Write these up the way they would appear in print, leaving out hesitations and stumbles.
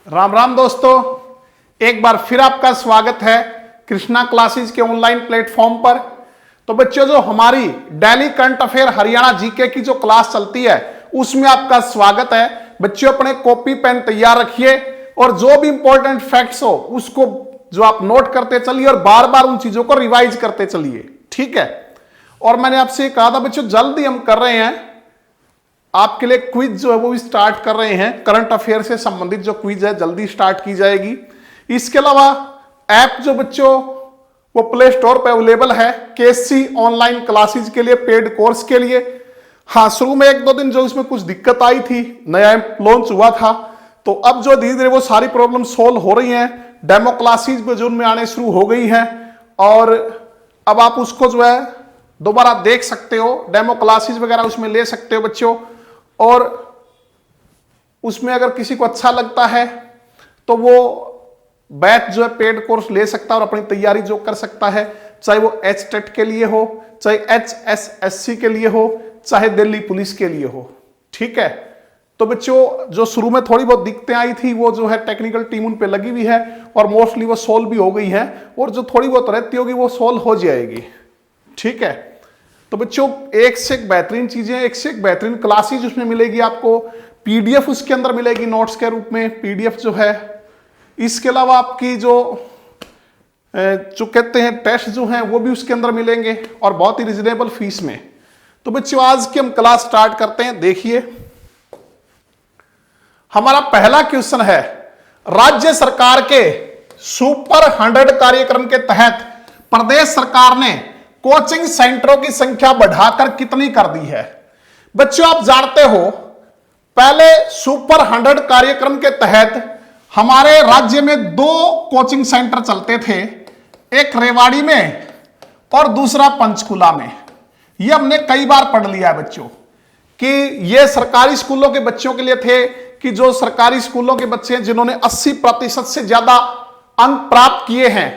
राम राम दोस्तों, एक बार फिर आपका स्वागत है कृष्णा क्लासेस के ऑनलाइन प्लेटफॉर्म पर। तो बच्चों, जो हमारी daily current affair Haryana GK की जो क्लास चलती है उसमें आपका स्वागत है। बच्चों, अपने कॉपी पेन तैयार रखिए और जो भी इंपॉर्टेंट फैक्ट्स हो उसको जो आप नोट करते चलिए और बार बार उन चीजों को रिवाइज करते चलिए, ठीक है। और मैंने आपसे कहा था बच्चों, जल्दी हम कर रहे हैं आपके लिए क्विज जो है वो भी स्टार्ट कर रहे हैं। करंट अफेयर से संबंधित जो क्विज है जल्दी स्टार्ट की जाएगी। इसके अलावा ऐप जो बच्चों वो प्ले स्टोर पे अवेलेबल है केसी ऑनलाइन क्लासेस के लिए, पेड कोर्स के लिए। हाँ, शुरू में एक दो दिन जो इसमें कुछ दिक्कत आई थी, नया ऐप लॉन्च हुआ था, तो अब जो धीरे धीरे वो सारी प्रॉब्लम सोल्व हो रही हैं। डेमो क्लासेस भी जून में आने शुरू हो गई हैं और अब आप उसको जो है दोबारा देख सकते हो, डेमो क्लासेस वगैरह उसमें ले सकते हो बच्चों। और उसमें अगर किसी को अच्छा लगता है तो वो बैच जो है पेड कोर्स ले सकता है और अपनी तैयारी जो कर सकता है, चाहे वो HTET के लिए हो, चाहे HSSC के लिए हो, चाहे दिल्ली पुलिस के लिए हो, ठीक है। तो बच्चों, जो शुरू में थोड़ी बहुत दिक्कतें आई थी वो जो है टेक्निकल टीम उन पे लगी हुई है और मोस्टली वो सोल्व भी हो गई है, और जो थोड़ी बहुत रहती होगी वो सोल्व हो जाएगी, ठीक है। तो बच्चों, एक से एक बेहतरीन चीजें, एक से एक बेहतरीन क्लासेज उसमें मिलेगी आपको। PDF उसके अंदर मिलेगी नोट्स के रूप में, PDF जो है। इसके अलावा आपकी जो कहते हैं टेस्ट जो हैं वो भी उसके अंदर मिलेंगे और बहुत ही रिजनेबल फीस में। तो बच्चों, आज की हम क्लास स्टार्ट करते हैं। देखिए, हमारा पहला क्वेश्चन है, राज्य सरकार के सुपर 100 कार्यक्रम के तहत प्रदेश सरकार ने कोचिंग सेंटरों की संख्या बढ़ाकर कितनी कर दी है। बच्चों, आप जानते हो पहले सुपर 100 कार्यक्रम के तहत हमारे राज्य में 2 कोचिंग सेंटर चलते थे, एक रेवाड़ी में और दूसरा पंचकुला में। यह हमने कई बार पढ़ लिया है बच्चों कि यह सरकारी स्कूलों के बच्चों के लिए थे कि जो सरकारी स्कूलों के बच्चे हैं जिन्होंने 80% से ज्यादा अंक प्राप्त किए हैं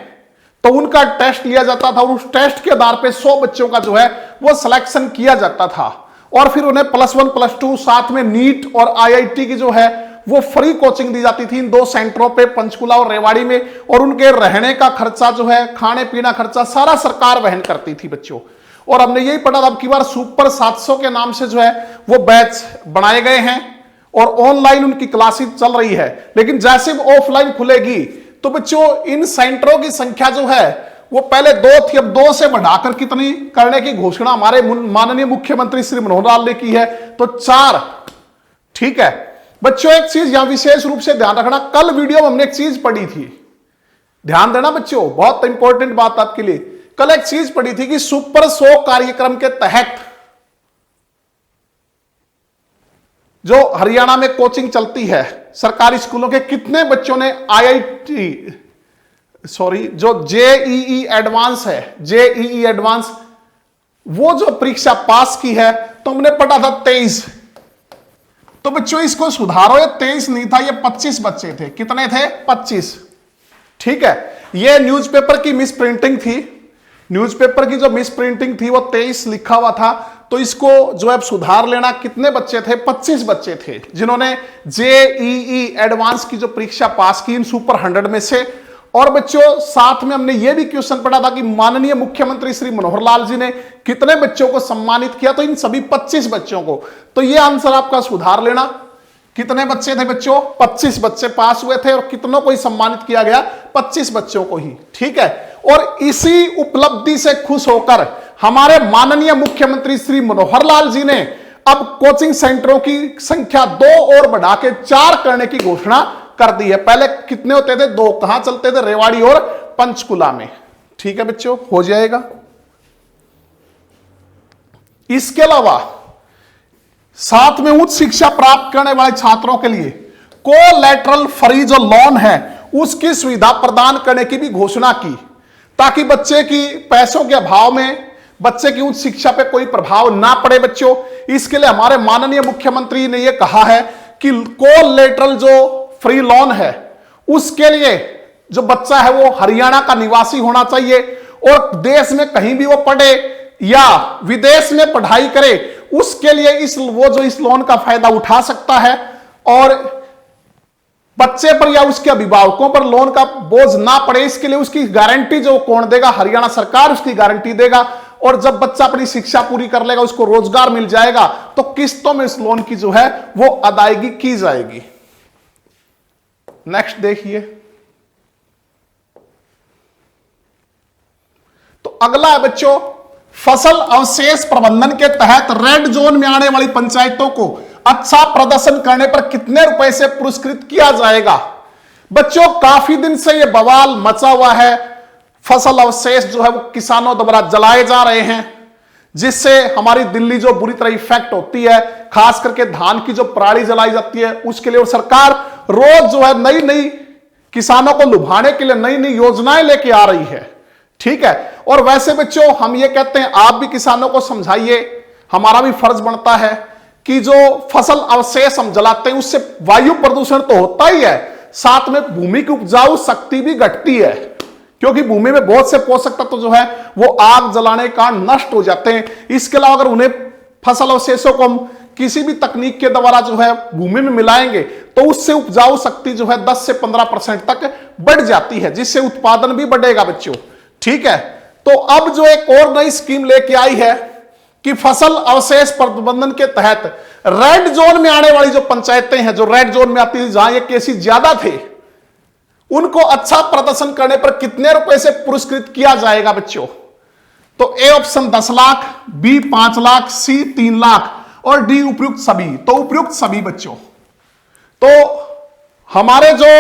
तो उनका टेस्ट लिया जाता था और उस टेस्ट के आधार पे 100 बच्चों का जो है वो सिलेक्शन किया जाता था और फिर उन्हें +1 +2 साथ में नीट और IIT की जो है वो फ्री कोचिंग दी जाती थी इन 2 सेंटरों पे, पंचकुला और रेवाड़ी में। और उनके रहने का खर्चा जो है, खाने पीना खर्चा सारा सरकार वहन करती थी बच्चों। और हमने यही पढ़ा था, अब की बार सुपर 700 के नाम से जो है वो बैच बनाए गए हैं और ऑनलाइन उनकी क्लासेस चल रही है। लेकिन जैसे ऑफलाइन खुलेगी तो बच्चों इन सेंटरों की संख्या जो है वो पहले 2 थी, अब 2 से बढ़ाकर कितनी करने की घोषणा हमारे माननीय मुख्यमंत्री श्री मनोहर लाल ने की है, तो 4, ठीक है। बच्चों, एक चीज यहां विशेष रूप से ध्यान रखना, कल वीडियो में हमने एक चीज पढ़ी थी, ध्यान देना बच्चों, बहुत इंपॉर्टेंट बात आपके लिए। कल एक चीज पढ़ी थी कि सुपर 100 कार्यक्रम के तहत जो हरियाणा में कोचिंग चलती है सरकारी स्कूलों के, कितने बच्चों ने जो JEE एडवांस है, JEE एडवांस वो जो परीक्षा पास की है, तो हमने पढ़ा था 23। तो बच्चों इसको सुधारो, ये 23 नहीं था, ये 25 बच्चे थे। कितने थे? 25, ठीक है। ये न्यूज़पेपर की मिस प्रिंटिंग थी, न्यूज़पेपर की जो मिस प्रिंटिंग थी वो 23 लिखा हुआ था, तो इसको जो है सुधार लेना। कितने बच्चे थे? 25 बच्चे थे जिन्होंने JEE एडवांस की जो परीक्षा पास की इन सुपर 100 में से। और बच्चों, साथ में हमने ये भी क्वेश्चन पढ़ा था कि माननीय मुख्यमंत्री श्री मनोहर लाल जी ने कितने बच्चों को सम्मानित किया, तो इन सभी 25 बच्चों को। तो ये आंसर आपका सुधार लेना। कितने बच्चे थे बच्चों? 25 बच्चे पास हुए थे और कितनों को ही सम्मानित किया गया? 25 बच्चों को ही, ठीक है। और इसी उपलब्धि से खुश होकर हमारे माननीय मुख्यमंत्री श्री मनोहर लाल जी ने अब कोचिंग सेंटरों की संख्या 2 और बढ़ा के 4 करने की घोषणा कर दी है। पहले कितने होते थे? 2। कहां चलते थे? रेवाड़ी और पंचकुला में, ठीक है बच्चों, हो जाएगा। इसके अलावा साथ में उच्च शिक्षा प्राप्त करने वाले छात्रों के लिए कोलैटरल फ्री जो लोन है उसकी सुविधा प्रदान करने की भी घोषणा की, ताकि बच्चे की पैसों के अभाव में बच्चे की उच्च शिक्षा पे कोई प्रभाव ना पड़े बच्चों। इसके लिए हमारे माननीय मुख्यमंत्री ने यह कहा है कि कोलैटरल जो फ्री लोन है उसके लिए जो बच्चा है वो हरियाणा का निवासी होना चाहिए और देश में कहीं भी वो पढ़े या विदेश में पढ़ाई करे उसके लिए इस लोन का फायदा उठा सकता है। और बच्चे पर या उसके अभिभावकों पर लोन का बोझ ना पड़े, इसके लिए उसकी गारंटी जो कौन देगा? हरियाणा सरकार उसकी गारंटी देगा। और जब बच्चा अपनी शिक्षा पूरी कर लेगा, उसको रोजगार मिल जाएगा, तो किस्तों में इस लोन की जो है वो अदायगी की जाएगी। नेक्स्ट देखिए, तो अगला है बच्चों, फसल अवशेष प्रबंधन के तहत रेड जोन में आने वाली पंचायतों को अच्छा प्रदर्शन करने पर कितने रुपए से पुरस्कृत किया जाएगा? बच्चों, काफी दिन से यह बवाल मचा हुआ है। फसल अवशेष जो है वो किसानों द्वारा जलाए जा रहे हैं, जिससे हमारी दिल्ली जो बुरी तरह इफेक्ट होती है, खास करके धान की जो पराली जलाई जाती है उसके लिए। और सरकार रोज जो है नई नई किसानों को लुभाने के लिए नई नई योजनाएं लेके आ रही है। ठीक है, और वैसे बच्चों हम ये कहते हैं, आप भी किसानों को समझाइए, हमारा भी फर्ज बनता है कि जो फसल अवशेष हम जलाते हैं उससे वायु प्रदूषण तो होता ही है, साथ में भूमि की उपजाऊ शक्ति भी घटती है, क्योंकि भूमि में बहुत से पोषक तत्व जो है वो आग जलाने का नष्ट हो जाते हैं। इसके अलावा अगर उन्हें फसल अवशेषों को हम किसी भी तकनीक के द्वारा जो है भूमि में मिलाएंगे तो उससे उपजाऊ शक्ति जो है 10 से 15% तक बढ़ जाती है, जिससे उत्पादन भी बढ़ेगा बच्चों। ठीक है, तो अब जो एक और नई स्कीम लेके आई है कि फसल अवशेष प्रबंधन के तहत रेड जोन में आने वाली जो पंचायतें हैं, जो रेड जोन में आती थी, जहां ये केसेस ज्यादा थे, उनको अच्छा प्रदर्शन करने पर कितने रुपए से पुरस्कृत किया जाएगा बच्चों? तो A option 10 lakh, B 5 lakh, C 3 lakh और डी उपयुक्त सभी। तो उपयुक्त सभी बच्चों। तो हमारे जो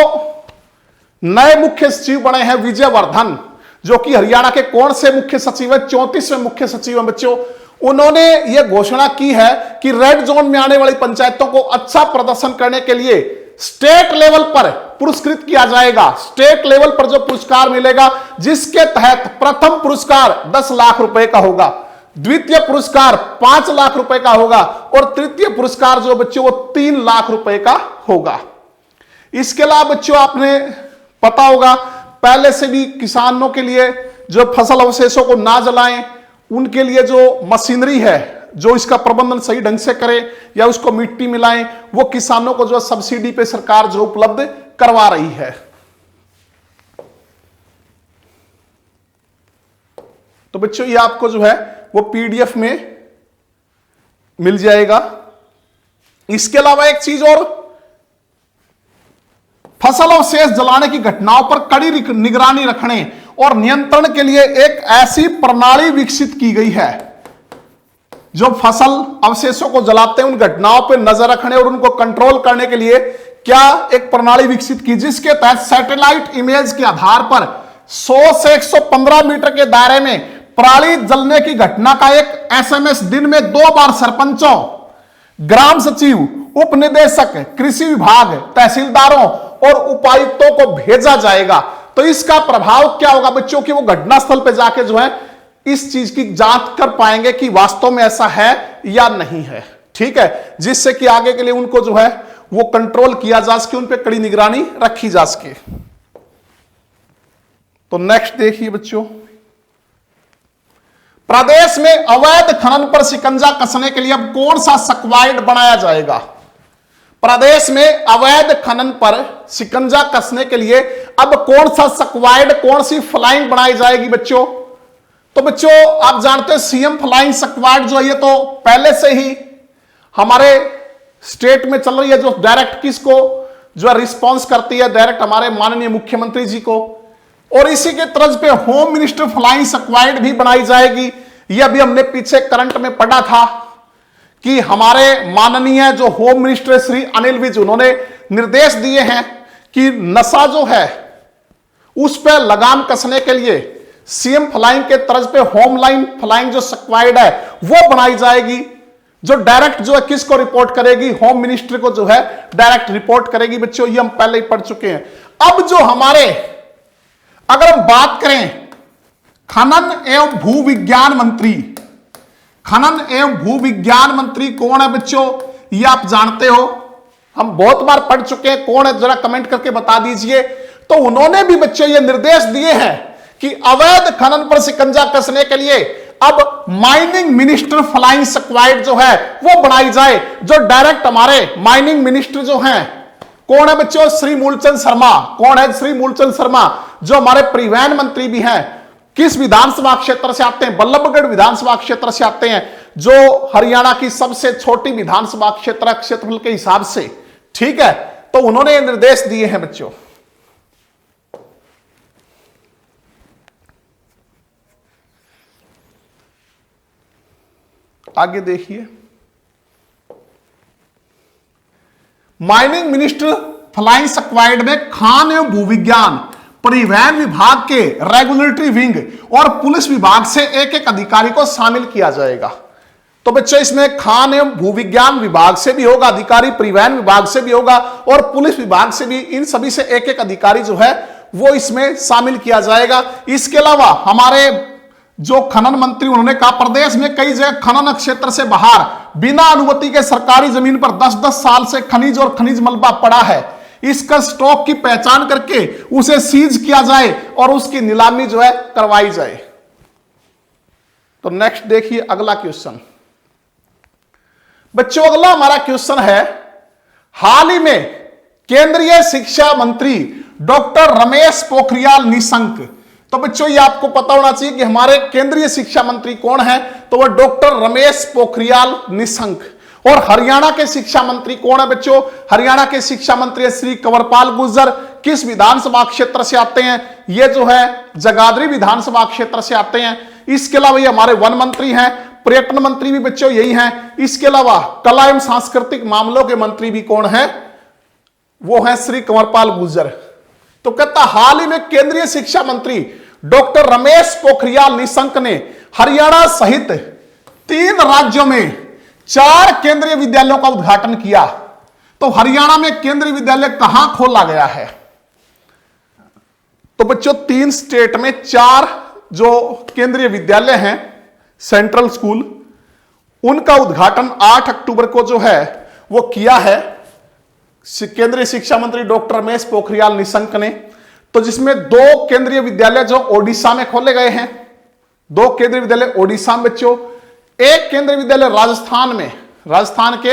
नए मुख्य सचिव बने हैं विजय वर्धन, जो कि हरियाणा के कौन से मुख्य सचिव है? 34वें मुख्य सचिव हैं बच्चों। उन्होंने यह घोषणा की है कि रेड जोन में आने वाली पंचायतों को अच्छा प्रदर्शन करने के लिए स्टेट लेवल पर पुरस्कृत किया जाएगा। स्टेट लेवल पर जो पुरस्कार मिलेगा, जिसके तहत प्रथम पुरस्कार 10 लाख रुपए का होगा, द्वितीय पुरस्कार 5 लाख रुपए का होगा और तृतीय पुरस्कार जो बच्चों वो 3 लाख रुपए का होगा। इसके अलावा बच्चों आपने पता होगा, पहले से भी किसानों के लिए जो फसल अवशेषों को ना जलाएं, उनके लिए जो मशीनरी है जो इसका प्रबंधन सही ढंग से करे या उसको मिट्टी मिलाएं, वो किसानों को जो सब्सिडी पे सरकार जो उपलब्ध करवा रही है। तो बच्चों ये आपको जो है वो पीडीएफ में मिल जाएगा। इसके अलावा एक चीज और, फसल अवशेष जलाने की घटनाओं पर कड़ी निगरानी रखने और नियंत्रण के लिए एक ऐसी प्रणाली विकसित की गई है। जो फसल अवशेषों को जलाते हैं उन घटनाओं पर नजर रखने और उनको कंट्रोल करने के लिए क्या एक प्रणाली विकसित की, जिसके तहत सैटेलाइट इमेज के आधार पर 100 से 115 मीटर के दायरे में पराली जलने की घटना का एक एसएमएस दिन में 2 बार सरपंचों, ग्राम सचिव, उप निदेशक, कृषि विभाग, तहसीलदारों और उपायुक्तों को भेजा जाएगा। तो इसका प्रभाव क्या होगा बच्चों की वो घटनास्थल पर जाके जो है इस चीज की जांच कर पाएंगे कि वास्तव में ऐसा है या नहीं है। ठीक है, जिससे कि आगे के लिए उनको जो है वो कंट्रोल किया जा सके, उन पे कड़ी निगरानी रखी जा सके। तो नेक्स्ट देखिए बच्चों, प्रदेश में अवैध खनन पर शिकंजा कसने के लिए अब कौन सा सक्वाइड बनाया जाएगा? प्रदेश में अवैध खनन पर शिकंजा कसने के लिए अब कौन सा सक्वाइड, कौन सी फ्लाइंग बनाई जाएगी बच्चों? तो बच्चों आप जानते हैं सीएम फ्लाइंग स्क्वाड जो है ये तो पहले से ही हमारे स्टेट में चल रही है, जो डायरेक्ट किसको जो है रिस्पॉन्स करती है, डायरेक्ट हमारे माननीय मुख्यमंत्री जी को। और इसी के तर्ज पे होम मिनिस्टर फ्लाइंग स्क्वाड भी बनाई जाएगी। ये अभी हमने पीछे करंट में पढ़ा था कि हमारे माननीय जो होम मिनिस्टर श्री अनिल विज, उन्होंने निर्देश दिए हैं कि नशा जो है उस पर लगाम कसने के लिए सीएम फ्लाइंग के तर्ज पे होम लाइन फ्लाइंग जो स्क्वाड है वो बनाई जाएगी, जो डायरेक्ट जो है किसको रिपोर्ट करेगी? होम मिनिस्ट्री को जो है डायरेक्ट रिपोर्ट करेगी। बच्चों ये हम पहले ही पढ़ चुके हैं। अब जो हमारे अगर हम बात करें खनन एवं भू विज्ञान मंत्री, खनन एवं भू विज्ञान मंत्री कौन है बच्चों? ये आप जानते हो, हम बहुत बार पढ़ चुके हैं। कौन है जरा कमेंट करके बता दीजिए। तो उन्होंने भी बच्चों ये निर्देश दिए हैं कि अवैध खनन पर शिकंजा कसने के लिए अब माइनिंग मिनिस्टर फ्लाइंग स्क्वाड जो है वो बनाई जाए, जो डायरेक्ट हमारे माइनिंग मिनिस्टर जो हैं कौन है बच्चों? श्री मूलचंद शर्मा। कौन है? श्री मूलचंद शर्मा, जो हमारे परिवहन मंत्री भी हैं। किस विधानसभा क्षेत्र से आते हैं? बल्लभगढ़ विधानसभा क्षेत्र से आते हैं, जो हरियाणा की सबसे छोटी विधानसभा क्षेत्रफल के हिसाब से। ठीक है, तो उन्होंने ये निर्देश दिए हैं बच्चों। आगे देखिए, माइनिंग मिनिस्टर फ्लाइंग स्क्वाड में खान एवं भूविज्ञान, परिवहन विभाग के रेगुलेटरी विंग और पुलिस विभाग से एक एक अधिकारी को शामिल किया जाएगा। तो बच्चों इसमें खान एवं भूविज्ञान विभाग से भी होगा अधिकारी, परिवहन विभाग से भी होगा और पुलिस विभाग से भी, इन सभी से एक एक अधिकारी जो है वो इसमें शामिल किया जाएगा। इसके अलावा हमारे जो खनन मंत्री, उन्होंने कहा प्रदेश में कई जगह खनन क्षेत्र से बाहर बिना अनुमति के सरकारी जमीन पर 10-10 साल से खनिज और खनिज मलबा पड़ा है, इसका स्टॉक की पहचान करके उसे सीज किया जाए और उसकी नीलामी जो है करवाई जाए। तो नेक्स्ट देखिए अगला क्वेश्चन। बच्चों अगला हमारा क्वेश्चन है, हाल ही में केंद्रीय शिक्षा मंत्री डॉक्टर रमेश पोखरियाल निशंक, तो बच्चों ये आपको पता होना चाहिए कि हमारे केंद्रीय शिक्षा मंत्री कौन है, तो वह डॉक्टर रमेश पोखरियाल निशंक। और हरियाणा के शिक्षा मंत्री कौन है बच्चों? हरियाणा के शिक्षा मंत्री श्री कंवरपाल गुर्जर। किस विधानसभा क्षेत्र से आते हैं? ये जो है जगाधरी विधानसभा क्षेत्र से आते हैं। इसके अलावा ये हमारे वन मंत्री हैं, पर्यटन मंत्री भी बच्चों यही हैं। इसके अलावा कला एवं सांस्कृतिक मामलों के मंत्री भी कौन है? वो है श्री कंवरपाल गुर्जर। तो कहता हाल ही में केंद्रीय शिक्षा मंत्री डॉक्टर रमेश पोखरियाल निशंक ने हरियाणा सहित 3 राज्यों में 4 केंद्रीय विद्यालयों का उद्घाटन किया। तो हरियाणा में केंद्रीय विद्यालय कहां खोला गया है? तो बच्चों 3 स्टेट में 4 जो केंद्रीय विद्यालय हैं, सेंट्रल स्कूल, उनका उद्घाटन 8 अक्टूबर को जो है वो किया है केंद्रीय शिक्षा मंत्री डॉक्टर रमेश पोखरियाल निशंक ने। तो जिसमें 2 केंद्रीय विद्यालय जो ओडिशा में खोले गए हैं, 2 केंद्रीय विद्यालय ओडिशा में बच्चों, एक केंद्रीय विद्यालय राजस्थान में, राजस्थान के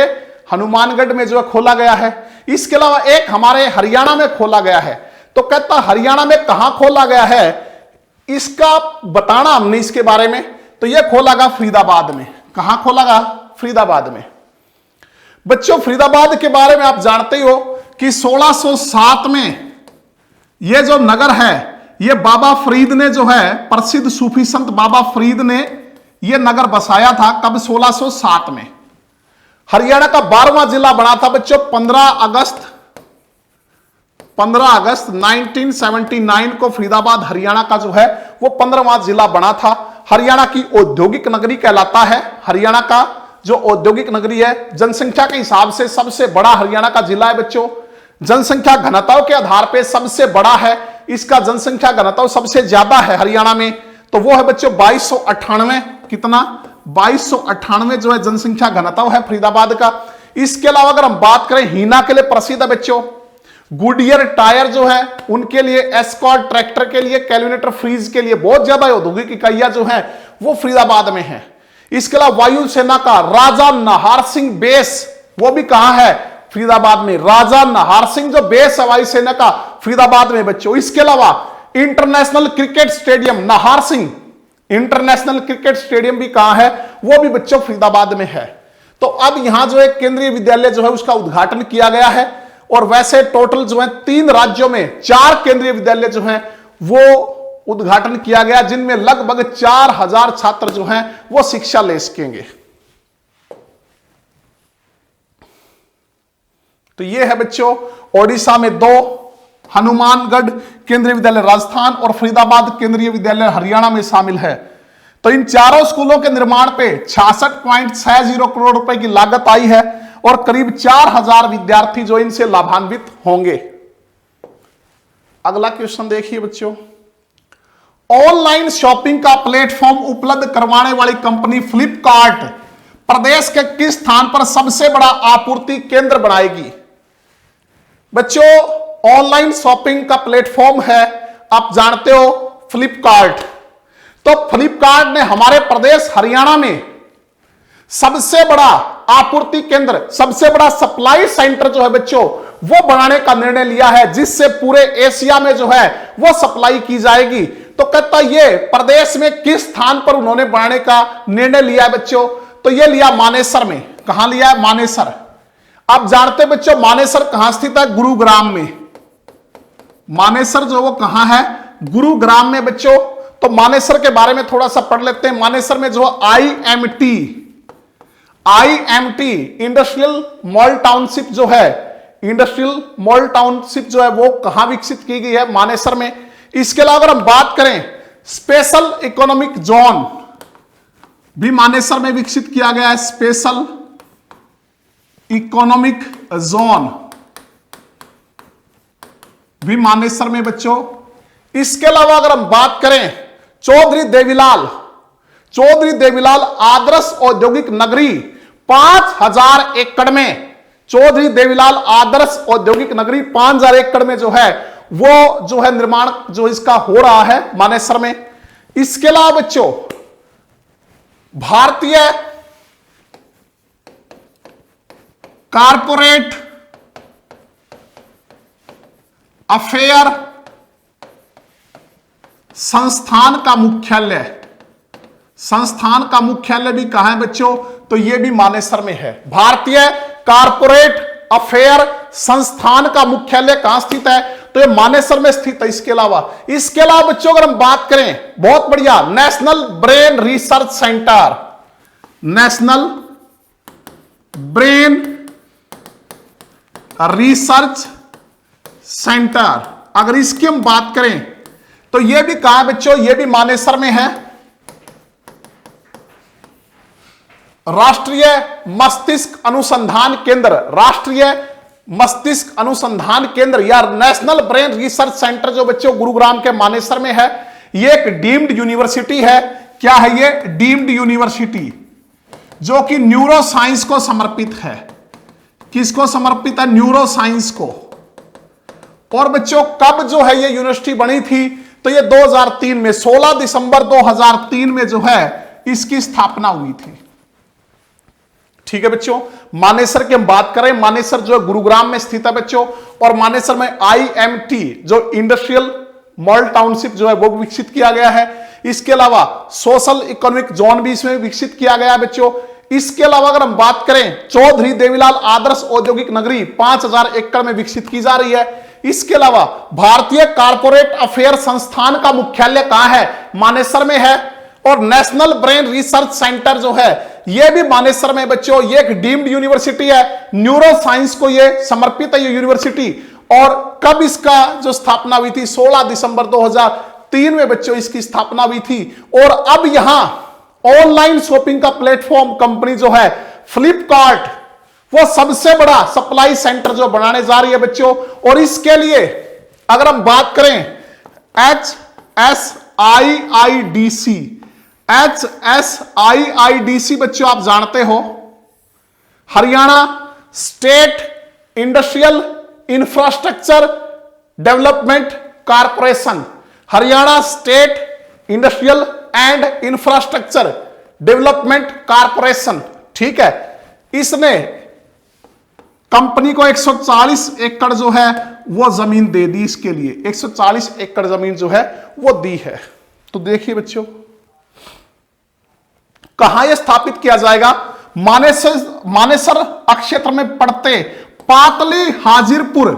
हनुमानगढ़ में जो है खोला गया है। इसके अलावा एक हमारे हरियाणा में खोला गया है। तो कहता हरियाणा में कहां खोला गया है इसका बताना हमने इसके बारे में। तो यह खोला गया फरीदाबाद में। कहां खोला गया? फरीदाबाद में। बच्चों फरीदाबाद के बारे में आप जानते ही हो कि 1607 में यह जो नगर है, यह बाबा फरीद ने जो है, प्रसिद्ध सूफी संत बाबा फरीद ने यह नगर बसाया था। कब? 1607 में। हरियाणा का 12वां जिला बना था बच्चों 15 अगस्त 1979 को फरीदाबाद हरियाणा का जो है वो 15वां जिला बना था। हरियाणा की औद्योगिक नगरी कहलाता है। हरियाणा का जो औद्योगिक नगरी है, जनसंख्या के हिसाब से सबसे बड़ा हरियाणा का जिला है बच्चों। जनसंख्या घनत्व के आधार पे सबसे बड़ा है, इसका जनसंख्या घनत्व सबसे ज्यादा है हरियाणा में। तो वो है बच्चों 2298। कितना? 2298 जो है जनसंख्या घनत्व है फरीदाबाद का। इसके अलावा अगर हम बात करें, हीना के लिए प्रसिद्ध है बच्चों। गुडियर टायर जो है उनके लिए, एस्कॉर्ट ट्रैक्टर के लिए, कैलकुलेटर फ्रीज के लिए बहुत ज्यादा औद्योगिक इकाइयां जो है वो फरीदाबाद में है। इसके अलावा वायुसेना का राजा नाहर सिंह बेस, वो भी कहां है? फरीदाबाद में। राजा नाहर सिंह जो बेस है वायुसेना का, फरीदाबाद में बच्चों। इसके अलावा international cricket stadium Nahar Singh international cricket stadium भी कहां है? वो भी बच्चों फरीदाबाद में है। तो अब यहां जो एक केंद्रीय विद्यालय जो है उसका उद्घाटन किया गया है। और वैसे टोटल जो है 3 राज्यों में 4 केंद्रीय विद्यालय जो हैं वो उद्घाटन किया गया, जिनमें लगभग 4000 छात्र जो हैं वो शिक्षा ले सकेंगे। तो ये है बच्चों ओडिशा में 2, हनुमानगढ़ केंद्रीय विद्यालय राजस्थान और फरीदाबाद केंद्रीय विद्यालय हरियाणा में शामिल है। तो इन चारों स्कूलों के निर्माण पे 66.60 करोड़ रुपए की लागत आई है और करीब 4000 विद्यार्थी जो इनसे लाभान्वित होंगे। अगला क्वेश्चन देखिए बच्चों, ऑनलाइन शॉपिंग का प्लेटफॉर्म उपलब्ध करवाने वाली कंपनी फ्लिपकार्ट प्रदेश के किस स्थान पर सबसे बड़ा आपूर्ति केंद्र बनाएगी? बच्चों ऑनलाइन शॉपिंग का प्लेटफॉर्म है, आप जानते हो फ्लिपकार्ट। तो फ्लिपकार्ट ने हमारे प्रदेश हरियाणा में सबसे बड़ा आपूर्ति केंद्र, सबसे बड़ा सप्लाई सेंटर जो है बच्चों वो बनाने का निर्णय लिया है, जिससे पूरे एशिया में जो है वो सप्लाई की जाएगी। तो कहता ये प्रदेश में किस स्थान पर उन्होंने बनाने का निर्णय लिया है बच्चों, तो ये लिया मानेसर में। कहां लिया है? मानेसर। आप जानते बच्चों मानेसर कहां स्थित है? गुरुग्राम में। मानेसर जो वो कहां है? गुरुग्राम में बच्चों। तो मानेसर के बारे में थोड़ा सा पढ़ लेते हैं। मानेसर में जो आईएमटी इंडस्ट्रियल मॉल टाउनशिप जो है, इंडस्ट्रियल मॉल टाउनशिप जो है वो कहां विकसित की गई है? मानेसर में। इसके अलावा अगर हम बात करें स्पेशल इकोनॉमिक जोन भी मानेसर में विकसित किया गया है। स्पेशल इकोनॉमिक जोन भी मानेसर में बच्चों। इसके अलावा अगर हम बात करें चौधरी देवीलाल आदर्श औद्योगिक नगरी 5000 एकड़ में, चौधरी देवीलाल आदर्श औद्योगिक नगरी 5000 एकड़ में जो है वो जो है निर्माण जो इसका हो रहा है मानेसर में। इसके अलावा बच्चों भारतीय कारपोरेट अफेयर संस्थान का मुख्यालय भी कहां है बच्चों? तो यह भी मानेसर में है। भारतीय कारपोरेट अफेयर संस्थान का मुख्यालय कहां स्थित है? तो यह मानेसर में स्थित है। इसके अलावा बच्चों अगर हम बात करें, बहुत बढ़िया, national brain research centre, national brain research centre, अगर इसकी हम बात करें तो यह भी कहां है बच्चों? यह भी मानेसर में है। राष्ट्रीय मस्तिष्क अनुसंधान केंद्र या नेशनल ब्रेन रिसर्च सेंटर जो बच्चों गुरुग्राम के मानेसर में है, यह एक डीम्ड यूनिवर्सिटी है। क्या है ये? डीम्ड यूनिवर्सिटी, जो कि न्यूरो साइंस को समर्पित है। किसको समर्पित है? न्यूरो साइंस को। और बच्चों कब जो है ये यूनिवर्सिटी बनी थी? तो ये 2003 में, 16 दिसंबर 2003 में जो है इसकी स्थापना हुई थी। ठीक है बच्चों, मानेसर की हम बात करें, मानेसर जो है गुरुग्राम में स्थित है बच्चों। और मानेसर में आईएमटी जो इंडस्ट्रियल मॉल टाउनशिप जो है वो विकसित किया गया है। इसके अलावा सोशल इकोनॉमिक जोन भी इसमें विकसित किया गया है बच्चों। इसके अलावा अगर हम बात करें चौधरी देवीलाल आदर्श औद्योगिक नगरी 5000 एकड़ में विकसित की जा रही है। इसके अलावा भारतीय कारपोरेट अफेयर संस्थान का मुख्यालय कहां है? मानेसर में है। और नेशनल ब्रेन रिसर्च सेंटर जो है यह भी मानेसर में बच्चों। ये एक डीम्ड यूनिवर्सिटी है, न्यूरो साइंस को यह समर्पित है ये यूनिवर्सिटी। और कब इसका जो स्थापना हुई थी? 16 दिसंबर 2003 में बच्चों इसकी स्थापना हुई थी। और अब यहां ऑनलाइन शॉपिंग का प्लेटफॉर्म कंपनी जो है फ्लिपकार्ट, वो सबसे बड़ा सप्लाई सेंटर जो बनाने जा रही है बच्चों। और इसके लिए अगर हम बात करें HSIIDC बच्चों आप जानते हो, Haryana state industrial infrastructure development corporation, Haryana state industrial and infrastructure development corporation, ठीक है, इसने कंपनी को 140 एकड़ जो है वो जमीन दे दी। इसके लिए 140 एकड़ जमीन जो है वो दी है। तो देखिए बच्चों कहां यह स्थापित किया जाएगा? मानेसर क्षेत्र में पड़ते पातली हाजिरपुर,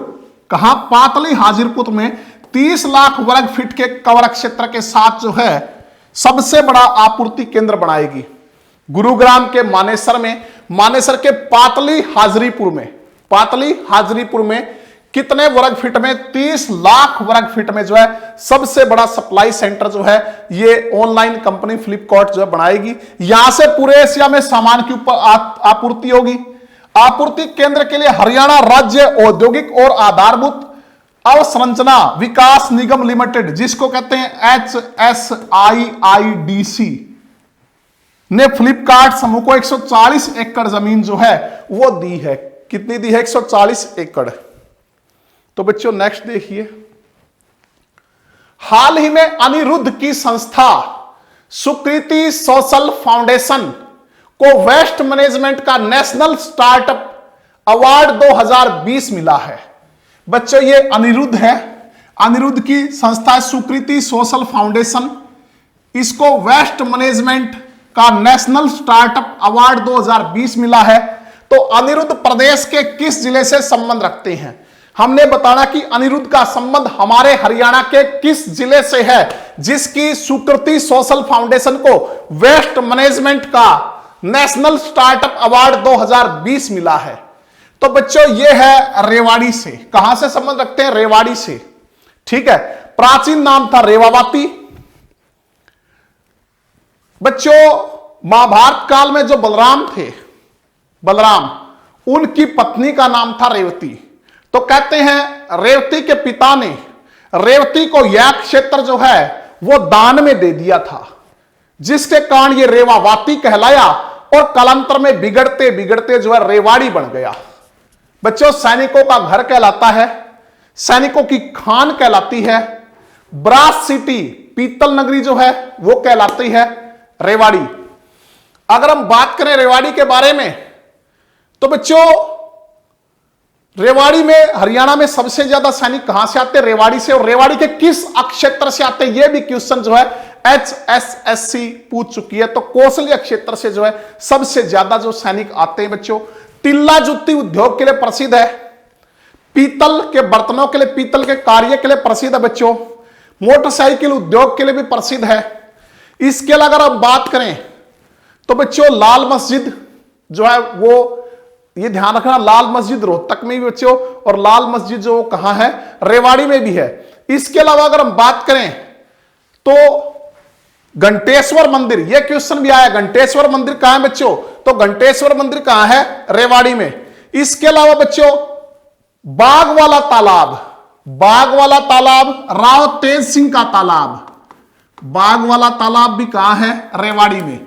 कहां? पातली हाजिरपुर में 30 लाख वर्ग फीट के कवर क्षेत्र के साथ जो है सबसे बड़ा आपूर्ति केंद्र बनाएगी। गुरुग्राम के मानेसर में, मानेसर के पातली हाजिरीपुर में कितने वर्ग फीट में? 30 लाख वर्ग फीट में जो है सबसे बड़ा सप्लाई सेंटर जो है ये ऑनलाइन कंपनी फ्लिपकार्ट जो है बनाएगी। यहां से पूरे एशिया में सामान की ऊपर आपूर्ति होगी। आपूर्ति केंद्र के लिए हरियाणा राज्य औद्योगिक और आधारभूत अवसंरचना विकास निगम लिमिटेड, जिसको कहते हैं HSIIDC, ने फ्लिपकार्ट समूह को 140 एकड़ जमीन जो है वो दी है। कितनी दी है? 140 एकड़। तो बच्चों नेक्स्ट देखिए, हाल ही में अनिरुद्ध की संस्था सुकृति सोशल फाउंडेशन को वेस्ट मैनेजमेंट का नेशनल स्टार्टअप अवार्ड 2020 मिला है। बच्चों ये अनिरुद्ध है, अनिरुद्ध की संस्था सुकृति सोशल फाउंडेशन, इसको वेस्ट मैनेजमेंट का नेशनल स्टार्टअप अवार्ड 2020 मिला है। तो अनिरुद्ध प्रदेश के किस जिले से संबंध रखते हैं? हमने बताना कि अनिरुद्ध का संबंध हमारे हरियाणा के किस जिले से है जिसकी सुकृति सोशल फाउंडेशन को वेस्ट मैनेजमेंट का नेशनल स्टार्टअप अवार्ड 2020 मिला है। तो बच्चों ये है रेवाड़ी से। कहां से संबंध रखते हैं? रेवाड़ी से। ठीक है, प्राचीन नाम था रेवावाती। बच्चों महाभारत काल में जो बलराम थे, बलराम, उनकी पत्नी का नाम था रेवती। तो कहते हैं रेवती के पिता ने रेवती को यह क्षेत्र जो है वो दान में दे दिया था, जिसके कारण ये रेवावाती कहलाया और कालांतर में बिगड़ते बिगड़ते जो है रेवाड़ी बन गया। बच्चों सैनिकों का घर कहलाता है, सैनिकों की खान कहलाती है, ब्रास सिटी पीतल नगरी जो है वो कहलाती है रेवाड़ी। अगर हम बात करें रेवाड़ी के बारे में तो बच्चों रेवाड़ी में हरियाणा में सबसे ज्यादा सैनिक कहां से आते हैं? रेवाड़ी से। और रेवाड़ी के किस क्षेत्र से आते हैं यह भी क्वेश्चन जो है HSSC पूछ चुकी है। तो कौशल्य क्षेत्र से जो है सबसे ज्यादा जो सैनिक आते हैं बच्चों। तिल्ला जुत्ती उद्योग के लिए प्रसिद्ध है, पीतल के बर्तनों के लिए, पीतल के कार्य के लिए प्रसिद्ध है बच्चों, मोटरसाइकिल उद्योग के लिए भी प्रसिद्ध है। इसके अलावा अगर हम बात करें तो बच्चों लाल मस्जिद जो है वो, ये ध्यान रखना, लाल मस्जिद रोहतक में भी बच्चों, और लाल मस्जिद जो कहां है? रेवाड़ी में भी है। इसके अलावा अगर हम बात करें तो घंटेश्वर मंदिर, यह क्वेश्चन भी आया, घंटेश्वर मंदिर कहां है बच्चों? तो घंटेश्वर मंदिर कहां है? रेवाड़ी में। इसके अलावा बच्चों बाग वाला तालाब, बाग वाला तालाब राव तेज सिंह का तालाब, बाग वाला तालाब भी कहां है? रेवाड़ी में।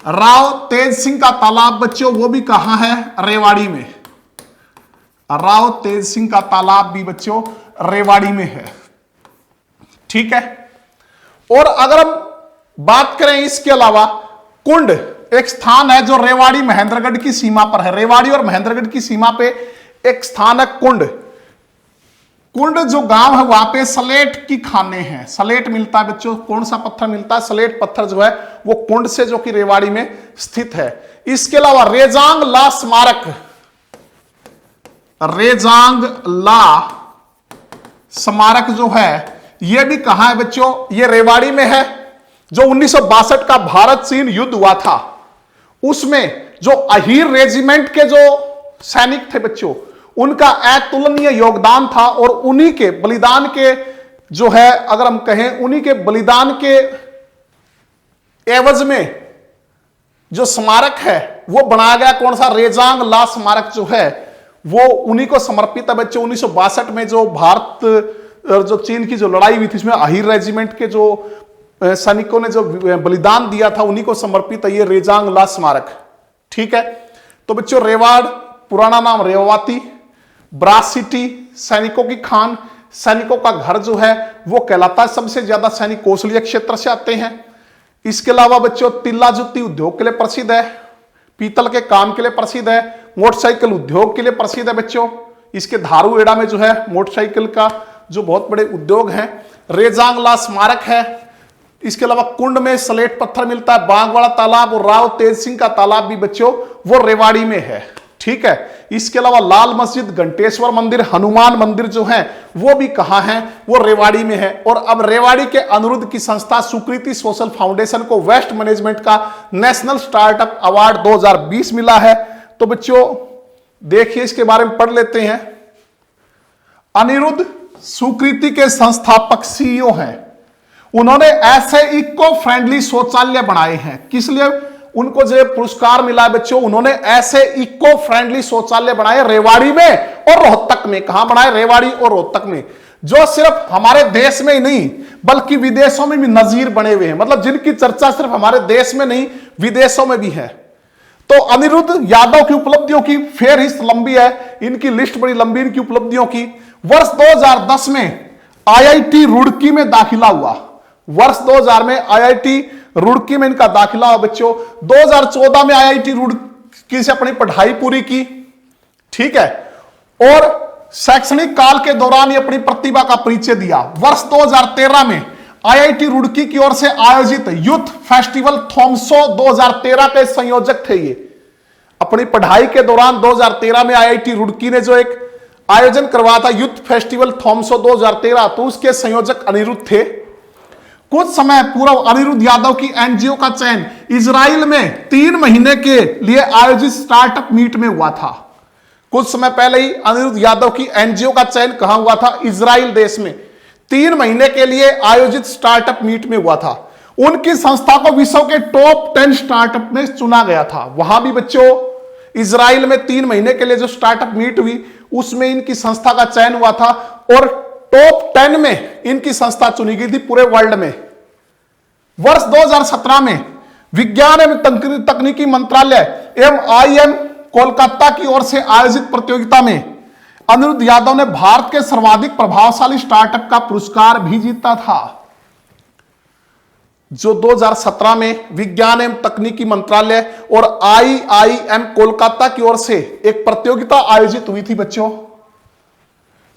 राव तेज सिंह का तालाब बच्चों वो भी कहां है? रेवाड़ी में। राव तेज सिंह का तालाब भी बच्चों रेवाड़ी में है। ठीक है, और अगर हम बात करें इसके अलावा कुंड एक स्थान है जो रेवाड़ी महेंद्रगढ़ की सीमा पर है। रेवाड़ी और महेंद्रगढ़ की सीमा पे एक स्थान है कुंड। कुंड जो गांव है वहां पे सलेट की खाने हैं, सलेट मिलता है बच्चों। कौन सा पत्थर मिलता है? सलेट पत्थर जो है वो कुंड से जो कि रेवाड़ी में स्थित है। इसके अलावा रेजांग ला स्मारक, रेजांग ला स्मारक जो है ये भी कहां है बच्चों? ये रेवाड़ी में है। जो 1962 का भारत चीन युद्ध हुआ था उसमें जो अहीर रेजिमेंट के जो सैनिक थे बच्चों, उनका अतुलनीय योगदान था और उन्हीं के बलिदान के जो है, अगर हम कहें उन्हीं के बलिदान के एवज में जो स्मारक है वो बनाया गया। कौन सा? रेजांग ला स्मारक जो है वो उन्हीं को समर्पित है बच्चों। 1962 में जो भारत जो चीन की जो लड़ाई हुई थी इसमें अहीर रेजिमेंट के जो सैनिकों ने जो बलिदान दिया था उन्हीं को समर्पित है ये रेजांग ला स्मारक। ठीक है, तो बच्चों रेवाड़ पुराना नाम रेवावाती, ब्रास सिटी सैनिकों की खान, सैनिकों का घर जो है वो कहलाता है। सबसे ज्यादा सैनिक कौशल्य क्षेत्र से आते हैं। इसके अलावा बच्चों तिल्ला जुत्ती उद्योग के लिए प्रसिद्ध है, पीतल के काम के लिए प्रसिद्ध है, मोटरसाइकिल उद्योग के लिए प्रसिद्ध है बच्चों। इसके धारू एड़ा में जो है मोटरसाइकिल का जो बहुत बड़े उद्योग हैं। रेजांगला स्मारक है। इसके अलावा कुंड में सलेट पत्थर मिलता है। बाग वाला तालाब और राव तेज सिंह का तालाब भी बच्चों वो रेवाड़ी में है। ठीक है, इसके अलावा लाल मस्जिद, घंटेश्वर मंदिर, हनुमान मंदिर जो है वो भी कहां है? वो रेवाड़ी में है। और अब रेवाड़ी के अनिरुद्ध की संस्था सुकृति सोशल फाउंडेशन को वेस्ट मैनेजमेंट का नेशनल स्टार्टअप अवार्ड 2020 मिला है। तो बच्चों देखिए इसके बारे में पढ़ लेते हैं। अनिरुद्ध सुकृति के संस्थापक सीईओ हैं। उन्होंने ऐसे इको फ्रेंडली शौचालय बनाए हैं। किस लिए उनको जो पुरस्कार मिला है बच्चों? उन्होंने ऐसे इको फ्रेंडली शौचालय बनाए रेवाड़ी में और रोहतक में। कहां बनाए? रेवाड़ी और रोहतक में, जो सिर्फ हमारे देश में ही नहीं बल्कि विदेशों में भी नजीर बने हुए हैं। मतलब जिनकी चर्चा सिर्फ हमारे देश में नहीं विदेशों में भी है। तो अनिरुद्ध यादव की उपलब्धियों की फेहरिस्त लंबी है, इनकी लिस्ट बड़ी लंबी इनकी उपलब्धियों की। वर्ष 2010 में IIT रुड़की में दाखिला हुआ। वर्ष 2000 में IIT रुड़की में इनका दाखिला हुआ बच्चों। 2014 में IIT रुड़की से अपनी पढ़ाई पूरी की। ठीक है, और शैक्षणिक काल के दौरान ये अपनी प्रतिभा का परिचय दिया। वर्ष 2013 में आईआईटी रुड़की की ओर से आयोजित यूथ फेस्टिवल थॉमसो 2013 के संयोजक थे। ये अपनी पढ़ाई के दौरान 2013 में आईआईटी रुड़की ने जो एक आयोजन करवाया था यूथ फेस्टिवल थॉमसो 2013, तो उसके संयोजक अनिरुद्ध थे। कुछ समय पूर्व अनिरुद्ध यादव की एनजीओ का चयन इजराइल में 3 महीने के लिए आयोजित स्टार्टअप मीट में हुआ था। कुछ समय पहले ही अनिरुद्ध यादव की एनजीओ का चयन कहां हुआ था? इजराइल देश में 3 महीने के लिए आयोजित स्टार्टअप मीट में हुआ था। उनकी संस्था को विश्व के टॉप 10 स्टार्टअप में चुना गया था। वहां भी बच्चों इजराइल में 3 महीने के लिए जो स्टार्टअप मीट हुई उसमें इनकी संस्था का चयन हुआ था और टॉप 10 में इनकी संस्था चुनी गई थी पूरे वर्ल्ड में। वर्ष 2017 में विज्ञान एवं तकनीकी मंत्रालय एवं आईएम कोलकाता की ओर से आयोजित प्रतियोगिता में अनिरुद्ध यादव ने भारत के सर्वाधिक प्रभावशाली स्टार्टअप का पुरस्कार भी जीता था। जो 2017 में विज्ञान एवं तकनीकी मंत्रालय और आईआईएम कोलकाता की ओर से एक प्रतियोगिता आयोजित हुई थी बच्चों,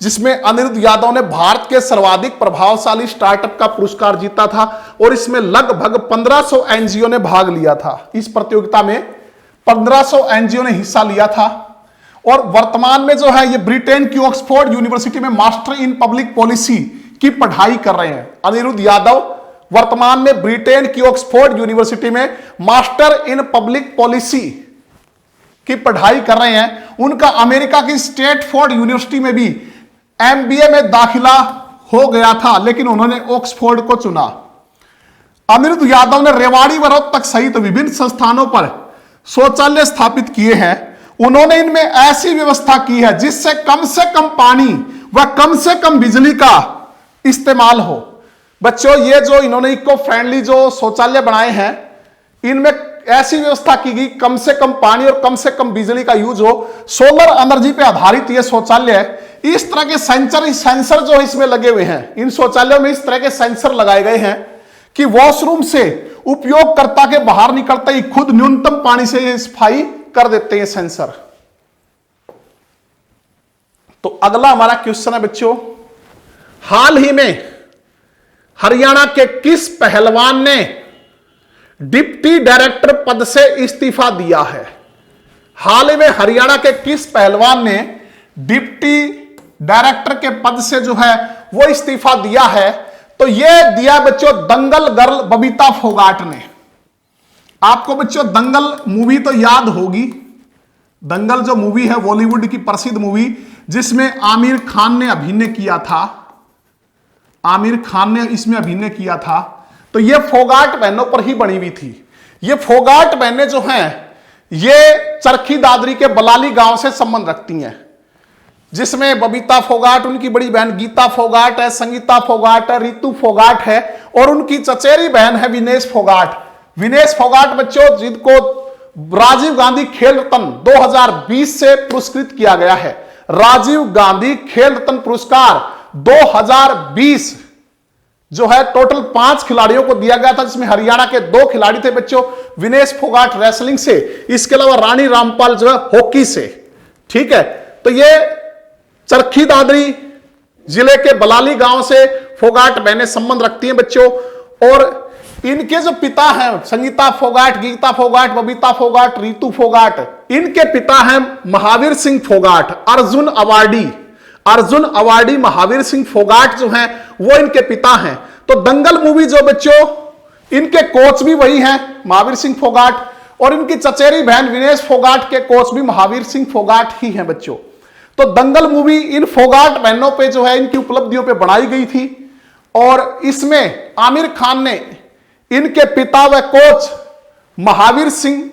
जिसमें अनिरुद्ध यादव ने भारत के सर्वाधिक प्रभावशाली स्टार्टअप का पुरस्कार जीता था और इसमें लगभग 1500 एनजीओ ने भाग लिया था। इस प्रतियोगिता में 1500 एनजीओ ने हिस्सा लिया था और वर्तमान में जो है ये ब्रिटेन की ऑक्सफोर्ड यूनिवर्सिटी में मास्टर इन पब्लिक पॉलिसी की पढ़ाई कर रहे हैं। अनिरुद्ध यादव वर्तमान में ब्रिटेन की ऑक्सफोर्ड यूनिवर्सिटी में मास्टर इन पब्लिक पॉलिसी की पढ़ाई कर रहे हैं। उनका अमेरिका की स्टैनफोर्ड यूनिवर्सिटी में भी एमबीए में दाखिला हो गया था, लेकिन उन्होंने ऑक्सफोर्ड को चुना। अनिरुद्ध यादव ने रेवाड़ी व रोहतक सहित विभिन्न संस्थानों पर शौचालय स्थापित किए हैं। उन्होंने इनमें ऐसी व्यवस्था की है जिससे कम पानी व कम से कम बिजली का इस्तेमाल हो। बच्चों ये जो इन्होंने इको फ्रेंडली जो शौचालय बनाए हैं, इनमें ऐसी व्यवस्था की गई कम से कम पानी और कम से कम बिजली का यूज हो। सोलर एनर्जी पे आधारित ये शौचालय है। इस तरह के सेंसर जो इसमें लगे हुए हैं, इन शौचालयों में इस तरह के सेंसर लगाए गए हैं कि वॉशरूम से उपयोगकर्ता के बाहर निकलते ही खुद न्यूनतम पानी से ये सफाई कर देते हैं सेंसर। तो अगला हमारा क्वेश्चन है बच्चों, हाल ही में हरियाणा के किस पहलवान ने डिप्टी डायरेक्टर पद से इस्तीफा दिया है? हाल ही में हरियाणा के किस पहलवान ने डिप्टी डायरेक्टर के पद से जो है वो इस्तीफा दिया है? तो यह दिया बच्चों दंगल गर्ल बबीता फोगाट ने। आपको बच्चों दंगल मूवी तो याद होगी। दंगल जो मूवी है बॉलीवुड की प्रसिद्ध मूवी, जिसमें आमिर खान ने अभिनय किया था। आमिर खान ने इसमें अभिनय किया था। तो ये फोगाट बहनों पर ही बनी हुई थी। ये फोगाट बहनें जो हैं ये चरखी दादरी के बलाली गांव से संबंध रखती हैं, जिसमें बबीता फोगाट, उनकी बड़ी बहन गीता फोगाट है, संगीता फोगाट है, रितु फोगाट है और उनकी चचेरी बहन है विनेश फोगाट। विनेश फोगाट बच्चों जिनको राजीव गांधी खेल रत्न 2020 से पुरस्कृत किया गया है। राजीव गांधी खेल रत्न पुरस्कार 2020 जो है टोटल 5 खिलाड़ियों को दिया गया था, जिसमें हरियाणा के 2 खिलाड़ी थे बच्चों, विनेश फोगाट रेसलिंग से, इसके अलावा रानी रामपाल जो है हॉकी से। ठीक है, तो ये चरखी दादरी जिले के बलाली गांव से फोगाट बहनें संबंध रखती हैं बच्चों। और इनके जो पिता हैं संगीता फोगाट, गीता फोगाट, बबीता फोगाट, रितु फोगाट, इनके पिता हैं महावीर सिंह फोगाट, अर्जुन अवार्डी महावीर सिंह फोगाट जो हैं वो इनके पिता हैं। तो दंगल मूवी जो बच्चों, इनके कोच भी वही हैं महावीर सिंह फोगाट, और इनकी चचेरी बहन विनेश फोगाट के कोच भी महावीर सिंह फोगाट ही हैं बच्चों। तो दंगल मूवी इन फोगाट बहनों पे जो है इनकी उपलब्धियों पे बनाई गई थी और इसमें आमिर खान ने इनके पिता व कोच महावीर सिंह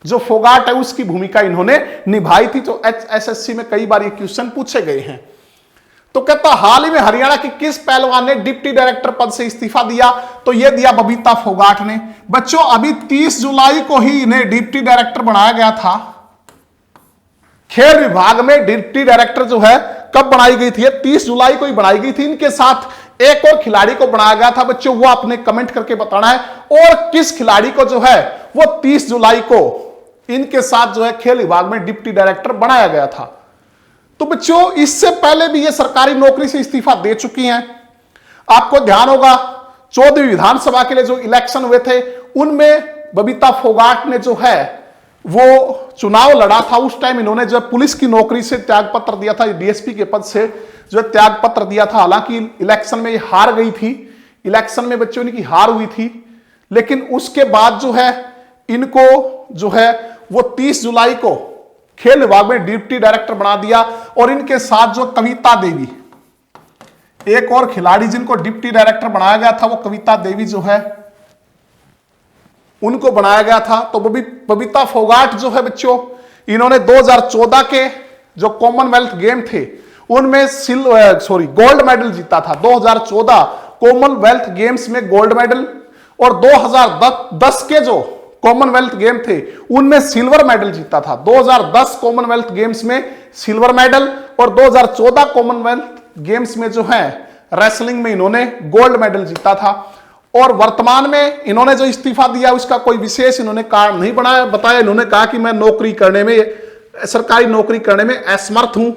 जो फोगाट है उसकी भूमिका इन्होंने निभाई थी। तो एसएससी में कई बार ये क्वेश्चन पूछे गए हैं। तो कहता हाल ही में हरियाणा की किस पहलवान ने डिप्टी डायरेक्टर पद से इस्तीफा दिया? तो यह दिया बबीता फोगाट ने। बच्चों अभी 30 जुलाई को ही इन्हें डिप्टी डायरेक्टर बनाया गया था। खेल विभाग में डिप्टी डायरेक्टर जो है कब बनाई गई थी? 30 जुलाई को ही बनाई गई थी। इनके साथ एक और खिलाड़ी को बनाया गया था बच्चों, वो आपने कमेंट करके बताना है। और किस खिलाड़ी को जो है वो 30 जुलाई को इनके साथ जो है खेल विभाग में डिप्टी डायरेक्टर बनाया गया था। तो बच्चों इससे पहले भी ये सरकारी नौकरी से इस्तीफा दे चुकी हैं। आपको ध्यान होगा 14वीं विधानसभा के लिए जो इलेक्शन हुए थे उनमें बबीता फोगाट ने जो है वो चुनाव लड़ा था। उस टाइम इन्होंने जो पुलिस की नौकरी से त्यागपत्र दिया था, डीएसपी के पद से जो त्यागपत्र दिया था। हालांकि इलेक्शन में ये हार गई थी, इलेक्शन में बच्चों की हार हुई थी, लेकिन उसके बाद जो है इनको जो है वो 30 जुलाई को खेल विभाग में डिप्टी डायरेक्टर बना दिया। और इनके साथ जो कविता देवी, एक और खिलाड़ी जिनको डिप्टी डायरेक्टर बनाया गया था वो कविता देवी जो है उनको बनाया गया था। तो बबीता फोगाट जो है बच्चों, इन्होंने 2014 के जो कॉमनवेल्थ गेम थे उनमें गोल्ड मेडल जीता था। 2014 कॉमनवेल्थ गेम्स में गोल्ड मेडल, और 2010 के जो कॉमनवेल्थ गेम थे उनमें सिल्वर मेडल जीता था। 2010 कॉमनवेल्थ गेम्स में सिल्वर मेडल और 2014 कॉमनवेल्थ गेम्स में जो है रेसलिंग में इन्होंने गोल्ड मेडल जीता था। और वर्तमान में इन्होंने जो इस्तीफा दिया उसका कोई विशेष इन्होंने कारण नहीं बताया। इन्होंने कहा कि मैं नौकरी करने में, सरकारी नौकरी करने में असमर्थ हूं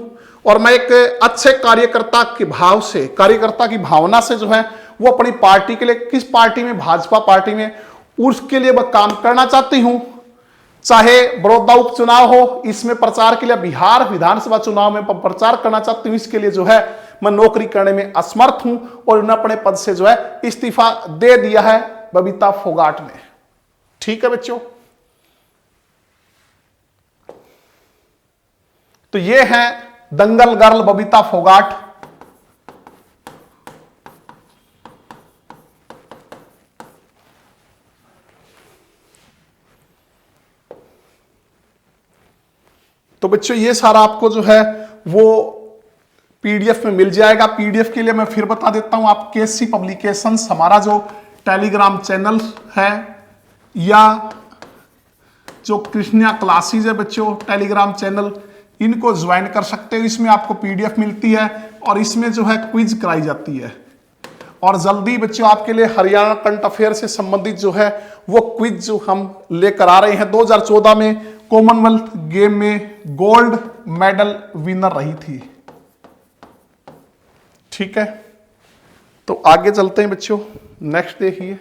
और मैं एक अच्छे कार्यकर्ता के भाव से, कार्यकर्ता की भावना से जो है वो अपनी पार्टी के लिए, किस पार्टी में, भाजपा पार्टी में, उसके लिए वह काम करना चाहती हूं। चाहे बड़ौदा उपचुनाव हो, इसमें प्रचार के लिए बिहार विधानसभा चुनाव में प्रचार करना चाहती हूं, इसके लिए जो है मैं नौकरी करने में असमर्थ हूं। और उन्होंने अपने पद से जो है इस्तीफा दे दिया है बबीता फोगाट ने। ठीक है बच्चों, तो ये है दंगल गर्ल बबीता फोगाट। तो बच्चों ये सारा आपको जो है वो पीडीएफ में मिल जाएगा। पीडीएफ के लिए मैं फिर बता देता हूं, आप केसी पब्लिकेशंस हमारा जो टेलीग्राम चैनल है या जो कृष्णा क्लासेस है बच्चों टेलीग्राम चैनल, इनको ज्वाइन कर सकते हो। इसमें आपको पीडीएफ मिलती है और इसमें जो है क्विज कराई जाती है। और जल्दी बच्चों आपके लिए हरियाणा करंट अफेयर से संबंधित जो है वो क्विज जो हम लेकर आ रहे हैं। 2014 में कॉमनवेल्थ गेम में गोल्ड मेडल विनर रही थी। ठीक है, तो आगे चलते हैं बच्चों, नेक्स्ट देखिए।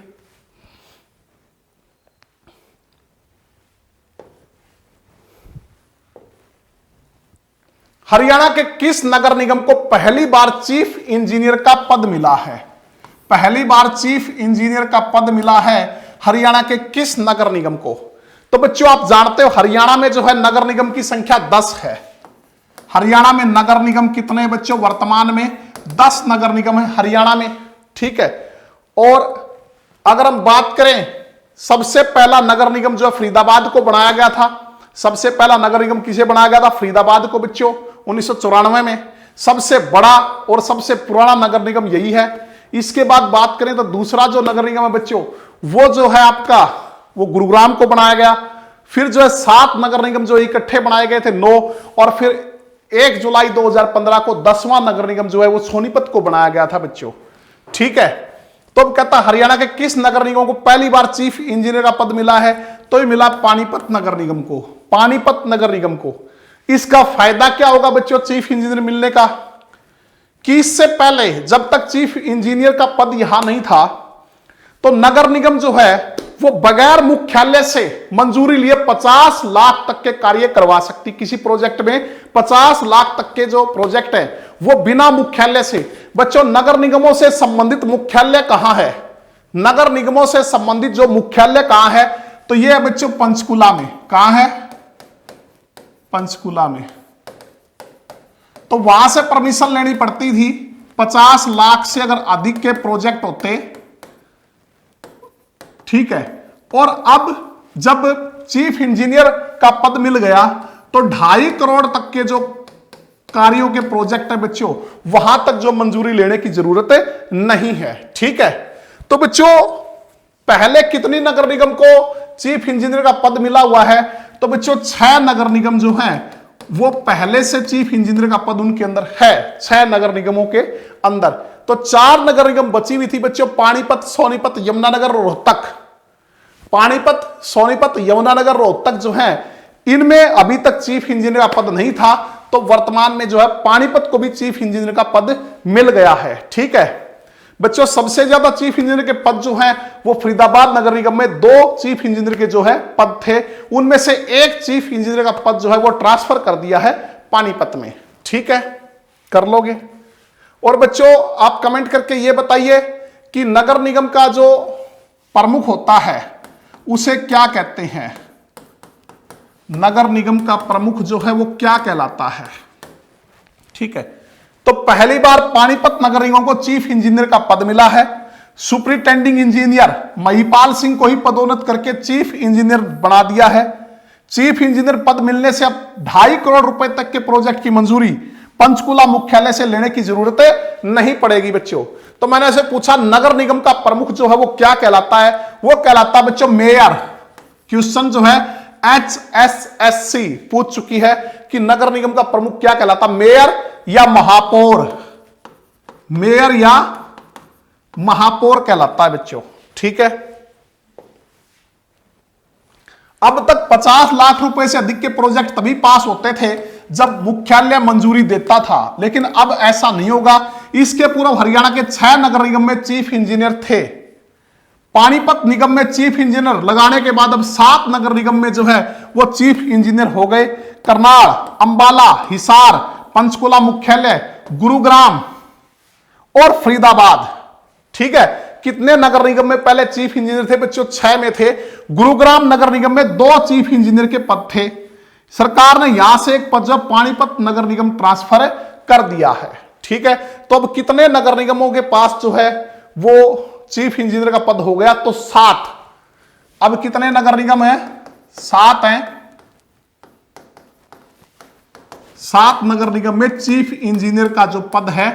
हरियाणा के किस नगर निगम को पहली बार चीफ इंजीनियर का पद मिला है? पहली बार चीफ इंजीनियर का पद मिला है हरियाणा के किस नगर निगम को? तो बच्चों आप जानते हो हरियाणा में जो है नगर निगम की संख्या 10 है। हरियाणा में नगर निगम कितने हैं बच्चों? वर्तमान में 10 नगर निगम है हरियाणा में। ठीक है, और अगर हम बात करें सबसे पहला नगर निगम जो फरीदाबाद को बनाया गया था। सबसे पहला नगर निगम किसे बनाया गया था? फरीदाबाद को बच्चों 1994 में। सबसे बड़ा और सबसे पुराना नगर निगम यही है। इसके बाद बात करें तो दूसरा जो नगर निगम है बच्चों वो जो है आपका वो गुरुग्राम को बनाया गया। फिर जो है 7 नगर निगम जो इकट्ठे बनाए गए थे 9, और फिर 1 जुलाई 2015 को 10वां नगर निगम जो है वो सोनीपत को बनाया गया था बच्चों। ठीक है, तो अब कहता हरियाणा के किस नगर निगम को पहली बार चीफ इंजीनियर का पद मिला है? तो ये मिला पानीपत नगर निगम को। पानीपत नगर निगम को। इसका फायदा क्या होगा बच्चों चीफ इंजीनियर मिलने का? कि इससे पहले जब तक चीफ इंजीनियर का पद यहां नहीं था तो नगर निगम जो है वो बगैर मुख्यालय से मंजूरी लिए 50 लाख तक के कार्य करवा सकती। किसी प्रोजेक्ट में 50 लाख तक के जो प्रोजेक्ट है वो बिना मुख्यालय से। बच्चों नगर निगमों से संबंधित मुख्यालय कहां है? नगर निगमों से संबंधित जो मुख्यालय कहां है? तो ये है बच्चों पंचकुला में। कहां है? पंचकुला में। तो वहां से परमिशन लेनी पड़ती थी। 50 लाख से अगर अधिक के प्रोजेक्ट होते, ठीक है, और अब जब चीफ इंजीनियर का पद मिल गया तो 2.5 करोड़ तक के जो कार्यों के प्रोजेक्ट है बच्चों वहां तक जो मंजूरी लेने की जरूरत नहीं है। ठीक है, तो बच्चों पहले कितनी नगर निगम को चीफ इंजीनियर का पद मिला हुआ है? तो बच्चों 6 नगर निगम जो हैं वो पहले से चीफ इंजीनियर का पद उनके अंदर है। 6 नगर निगमों के अंदर तो 4 नगर निगम बची हुई थी बच्चों, पानीपत, सोनीपत, यमुनानगर, रोहतक। पानीपत, सोनीपत, यमुनानगर, रोहतक जो है इनमें अभी तक चीफ इंजीनियर का पद नहीं था। तो तो वर्तमान में जो है पानीपत को भी चीफ इंजीनियर का पद मिल गया है। ठीक है बच्चों, सबसे ज्यादा चीफ इंजीनियर के पद जो है वो फरीदाबाद नगर निगम में 2 चीफ इंजीनियर के जो है पद थे, उनमें से एक चीफ इंजीनियर का पद जो है वो ट्रांसफर कर दिया है पानीपत में। ठीक है, कर लोगे। और बच्चों आप कमेंट करके ये बताइए कि नगर निगम का जो प्रमुख होता है उसे क्या कहते हैं? नगर निगम का प्रमुख जो है वो क्या कहलाता है? ठीक है, तो पहली बार पानीपत नगर निगम को चीफ इंजीनियर का पद मिला है। सुपरिटेंडिंग इंजीनियर महिपाल सिंह को ही पदोन्नत करके चीफ इंजीनियर बना दिया है। चीफ इंजीनियर पद मिलने से अब 2.5 करोड़ रुपए तक के प्रोजेक्ट की मंजूरी पंचकुला मुख्यालय से लेने की जरूरत नहीं पड़ेगी बच्चों। तो मैंने ऐसे पूछा नगर निगम का प्रमुख जो है वो क्या कहलाता है? वो कहलाता है बच्चों मेयर। क्वेश्चन जो है HSSC पूछ चुकी है कि नगर निगम का प्रमुख क्या कहलाता, मेयर या महापौर? मेयर या महापौर कहलाता है बच्चों। ठीक है, अब तक 50 लाख रुपए से अधिक के प्रोजेक्ट तभी पास होते थे जब मुख्यालय मंजूरी देता था, लेकिन अब ऐसा नहीं होगा। इसके पूर्व हरियाणा के 6 नगर निगम में चीफ इंजीनियर थे। पानीपत निगम में चीफ इंजीनियर लगाने के बाद अब 7 नगर निगम में जो है वो चीफ इंजीनियर हो गए। करनाल, अंबाला, हिसार, पंचकुला मुख्यालय, गुरुग्राम और फरीदाबाद। ठीक है, कितने नगर निगम में पहले चीफ इंजीनियर थे बच्चों? 6 में थे। गुरुग्राम नगर निगम में 2 चीफ इंजीनियर के पद थे। सरकार ने यहां से एक पद जो पानीपत नगर निगम ट्रांसफर कर दिया है। ठीक है, तो अब कितने नगर निगमों के पास जो है वो चीफ इंजीनियर का पद हो गया? तो 7। अब कितने नगर निगम है? 7 हैं। 7 नगर निगम में चीफ इंजीनियर का जो पद है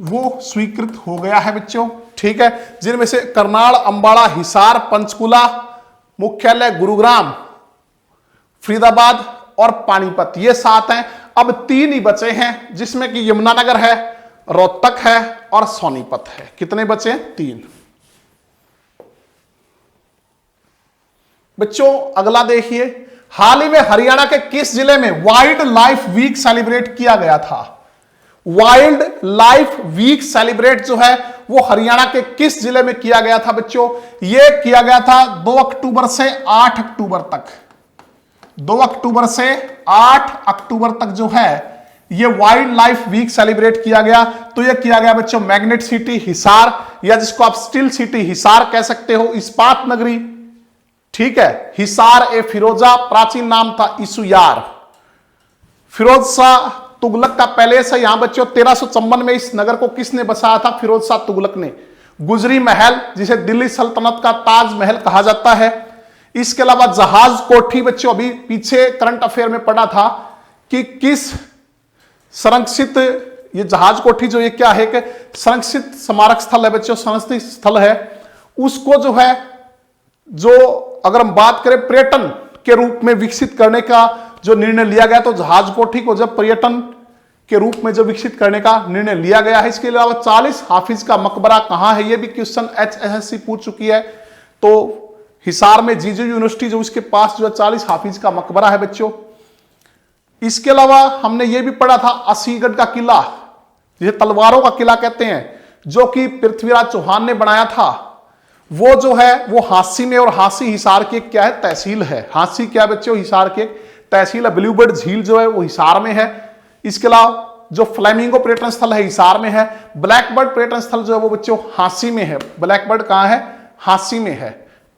वो स्वीकृत हो गया है बच्चों। ठीक है, जिनमें से करनाल, अंबाला, हिसार, पंचकुला मुख्यालय, गुरुग्राम, फरीदाबाद और पानीपत, ये 7 हैं। अब 3 ही बचे हैं, जिसमें कि यमुनानगर है, रोहतक है और सोनीपत है। कितने बचे? 3। बच्चों अगला देखिए, हाल ही में हरियाणा के किस जिले में वाइल्ड लाइफ वीक सेलिब्रेट किया गया था? वाइल्ड लाइफ वीक सेलिब्रेट जो है वो हरियाणा के किस जिले में किया गया था बच्चों? यह किया गया था 2 अक्टूबर से 8 अक्टूबर तक। 2 अक्टूबर से 8 अक्टूबर तक जो है ये वाइल्ड लाइफ वीक सेलिब्रेट किया गया। तो ये किया गया बच्चों मैग्नेट सिटी हिसार, या जिसको आप स्टील सिटी हिसार कह सकते हो, इस्पात नगरी। ठीक है, हिसार ए फिरोजा, प्राचीन नाम था इसुयार। फिरोज शाह तुगलक का पैलेस है यहां बच्चों। 1354 में इस नगर को किसने बसाया था? फिरोज शाह तुगलक ने। गुजरी महल, जिसे दिल्ली सल्तनत का ताजमहल कहा जाता है। इसके अलावा जहाज कोठी बच्चों, अभी पीछे करंट अफेयर में पढ़ा था कि किस संरक्षित, ये जहाज कोठी जो ये क्या है कि संरक्षित स्मारक स्थल है बच्चों, संरक्षित स्थल है। उसको जो है, जो अगर हम बात करें पर्यटन के रूप में विकसित करने का जो निर्णय लिया गया, तो जहाज कोठी को जब पर्यटन के रूप में जो विकसित करने का निर्णय लिया गया है। इसके अलावा 40 हाफिज का मकबरा कहां है, ये भी क्वेश्चन HSSC पूछ चुकी है। तो हिसार में जीजू यूनिवर्सिटी जो उसके पास जो है 40 हाफिज का मकबरा है बच्चों। इसके अलावा हमने ये भी पढ़ा था असीगढ़ का किला, जिसे तलवारों का किला कहते हैं, जो कि पृथ्वीराज चौहान ने बनाया था। वो जो है वो हांसी में, और हांसी हिसार की क्या है? तहसील है। हांसी क्या बच्चों? हिसार की तहसील है। ब्लूबर्ड झील जो है वो हिसार में है। इसके अलावा जो फ्लेमिंगो पर्यटन स्थल है हिसार में है। ब्लैकबर्ड पर्यटन स्थल जो है वो बच्चों हांसी में है। ब्लैकबर्ड कहां है? हांसी में है।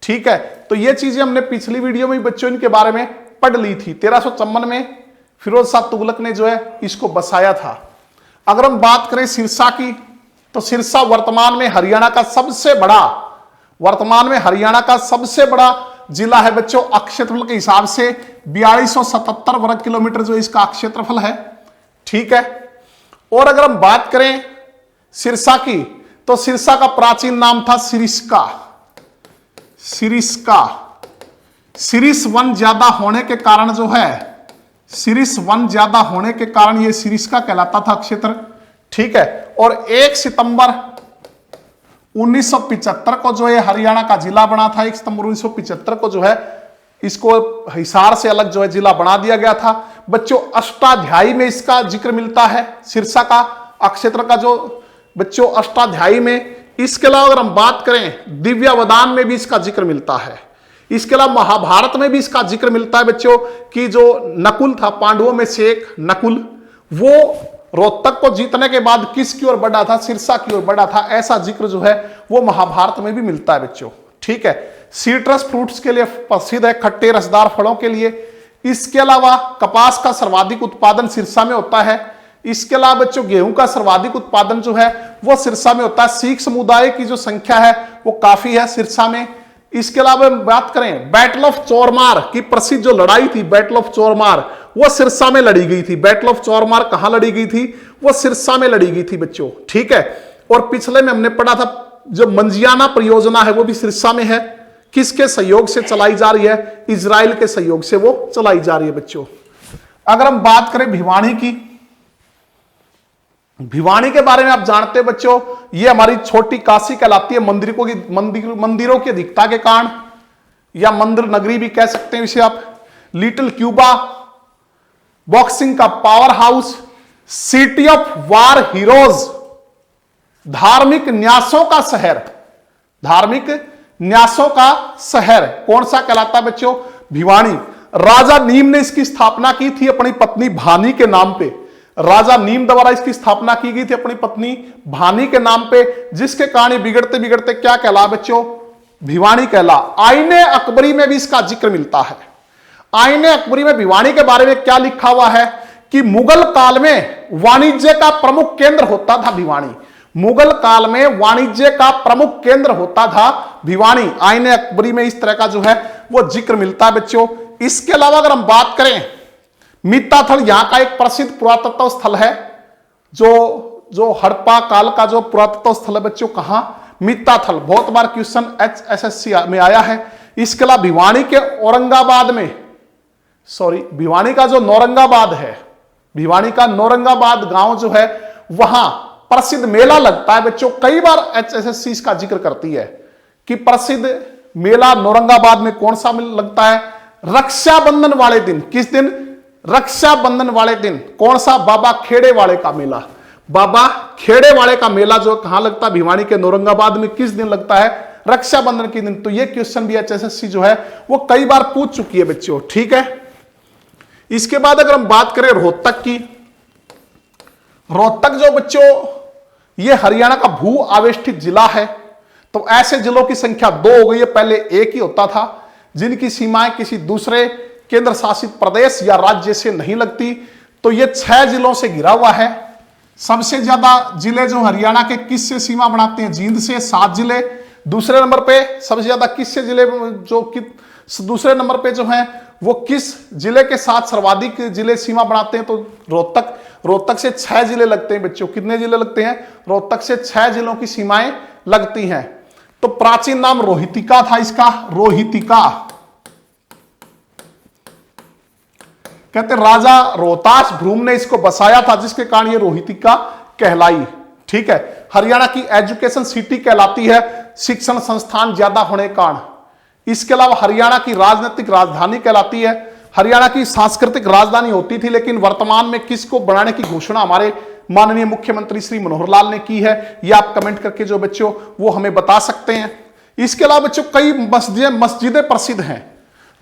ठीक है, तो ये चीजें हमने पिछली वीडियो में बच्चों इनके बारे में पढ़ ली थी। 1354 में फिरोज शाह तुगलक ने जो है इसको बसाया था। अगर हम बात करें सिरसा की, तो सिरसा वर्तमान में हरियाणा का सबसे बड़ा जिला है बच्चों। क्षेत्रफल के हिसाब से 4277 वर्ग किलोमीटर जो इसका क्षेत्रफल है। ठीक है, और अगर हम बात करें सिरसा की, तो सिरसा का प्राचीन नाम था सिरिस्का। सिरिस वन ज्यादा होने के कारण जो है, सिरिस वन ज्यादा होने के कारण यह सिरिस्का कहलाता था क्षेत्र। ठीक है, और 1 सितंबर 1975 को जो है हरियाणा का जिला बना था। 1 सितंबर 1975 को जो है इसको हिसार से अलग जो है जिला बना दिया गया था। बच्चों अष्टाध्यायी में इसका जिक्र मिलता है, सिरसा का अक्षेत्र का जो बच्चों अष्टाध्यायी में। इसके अलावा अगर हम बात करें दिव्यावदान में भी इसका जिक्र मिलता है। इसके अलावा महाभारत में भी इसका जिक्र मिलता है बच्चों कि जो नकुल था, पांडवों में से एक नकुल, वो रोहतक को जीतने के बाद किसकी ओर बढ़ा था, सिरसा की ओर बढ़ा था। ऐसा जिक्र जो है वो महाभारत में भी मिलता है बच्चों। ठीक है, सिट्रस फ्रूट्स के लिए प्रसिद्ध है, खट्टे रसदार फलों के लिए। इसके अलावा कपास का सर्वाधिक उत्पादन सिरसा में होता है। इसके अलावा बच्चों गेहूं का सर्वाधिक उत्पादन जो है वो सिरसा में होता है। सिख समुदाय की जो संख्या है वो काफी है सिरसा में। इसके अलावा बात करें बैटल ऑफ चोरमार की प्रसिद्ध जो लड़ाई थी, बैटल ऑफ चोरमार, वो सिरसा में लड़ी गई थी। बैटल ऑफ चोरमार कहां लड़ी गई थी, वो सिरसा में लड़ी गई थी बच्चों। ठीक है, और पिछले में हमने पढ़ा था जो मंजियाना परियोजना है वो भी सिरसा में है। किसके सहयोग से चलाई जा रही है, इजराइल के सहयोग से वो चलाई जा रही है बच्चों। अगर हम बात करें भिवानी की, भिवानी के बारे में आप जानते हैं बच्चों, ये हमारी छोटी काशी कहलाती है मंदिरों की अधिकता के कारण, या मंदिर नगरी भी कह सकते हैं इसे आप। लिटिल क्यूबा, बॉक्सिंग का power house, city of war heroes, धार्मिक न्यासों का शहर, धार्मिक न्यासों का शहर कौन सा कहलाता है बच्चों, भिवानी। राजा नीम ने इसकी स्थापना की थी अपनी पत्नी भानी के नाम पे। राजा नीम द्वारा इसकी स्थापना की गई थी अपनी पत्नी भानी के नाम पे, जिसके कारण बिगड़ते बिगड़ते क्या कहला बच्चों, भिवानी कहला। आईने अकबरी में भी इसका जिक्र मिलता है। आईने अकबरी में भिवानी के बारे में क्या लिखा हुआ है कि मुगल काल में वाणिज्य का प्रमुख केंद्र होता था भिवानी। मुगल काल में वाणिज्य का प्रमुख केंद्र होता था भिवानी। आईने अकबरी में इस तरह का जो है वो जिक्र मिलता है बच्चों। इसके अलावा अगर हम बात करें मित्ताथल, यहां का एक प्रसिद्ध पुरातत्व स्थल है, जो हड़प्पा काल का जो पुरातत्व स्थल है बच्चों, कहां, मित्ताथल। बहुत बार क्वेश्चन HSSC में आया है। इसके अलावा भिवानी के औरंगाबाद में, भिवानी का जो नौरंगाबाद है, भिवानी का नौरंगाबाद गांव जो है वहां प्रसिद्ध मेला लगता है बच्चों। कई बार HSSC इसका जिक्र करती है कि प्रसिद्ध मेला नौरंगाबाद में कौन सा लगता है, रक्षाबंधन वाले दिन। किस दिन, रक्षाबंधन वाले दिन। कौन सा, बाबा खेड़े वाले का मेला। बाबा खेड़े वाले का मेला जो कहां लगता है, भिवानी के नौरंगाबाद में। किस दिन लगता है, रक्षाबंधन के दिन। तो ये क्वेश्चन भी HSSC जो है वो कई बार पूछ चुकी है बच्चों। ठीक है, इसके बाद अगर हम बात करें रोहतक की, रोहतक जो बच्चों ये हरियाणा का भू आवेष्टित जिला है। तो ऐसे जिलों की संख्या 2 हो गई है, पहले एक ही होता था, जिनकी सीमाएं किसी दूसरे केंद्र शासित प्रदेश या राज्य से नहीं लगती। तो ये 6 जिलों से घिरा हुआ है। सबसे ज्यादा जिले जो हरियाणा के किस से सीमा बनाते हैं, जींद से 7 जिले। दूसरे नंबर पे सबसे ज्यादा किससे जिले दूसरे नंबर पे जो है वो किस जिले के साथ सर्वाधिक जिले सीमा बनाते हैं, तो रोहतक। रोहतक से 6 जिले लगते हैं बच्चों। कितने जिले लगते हैं, रोहतक से 6 जिलों की सीमाएं लगती हैं। तो प्राचीन नाम रोहितिका था इसका, रोहितिका। कहते राजा रोहतास भ्रूम ने इसको बसाया था, जिसके कारण ये रोहितिका कहलाई। ठीक है, हरियाणा की एजुकेशन सिटी कहलाती है, शिक्षण संस्थान ज्यादा होने के कारण। इसके अलावा हरियाणा की राजनीतिक राजधानी कहलाती है। हरियाणा की सांस्कृतिक राजधानी होती थी, लेकिन वर्तमान में किसको बनाने की घोषणा हमारे माननीय मुख्यमंत्री श्री मनोहर लाल ने की है, ये आप कमेंट करके जो बच्चों वो हमें बता सकते हैं। इसके अलावा बच्चों कई मस्जिदें प्रसिद्ध हैं।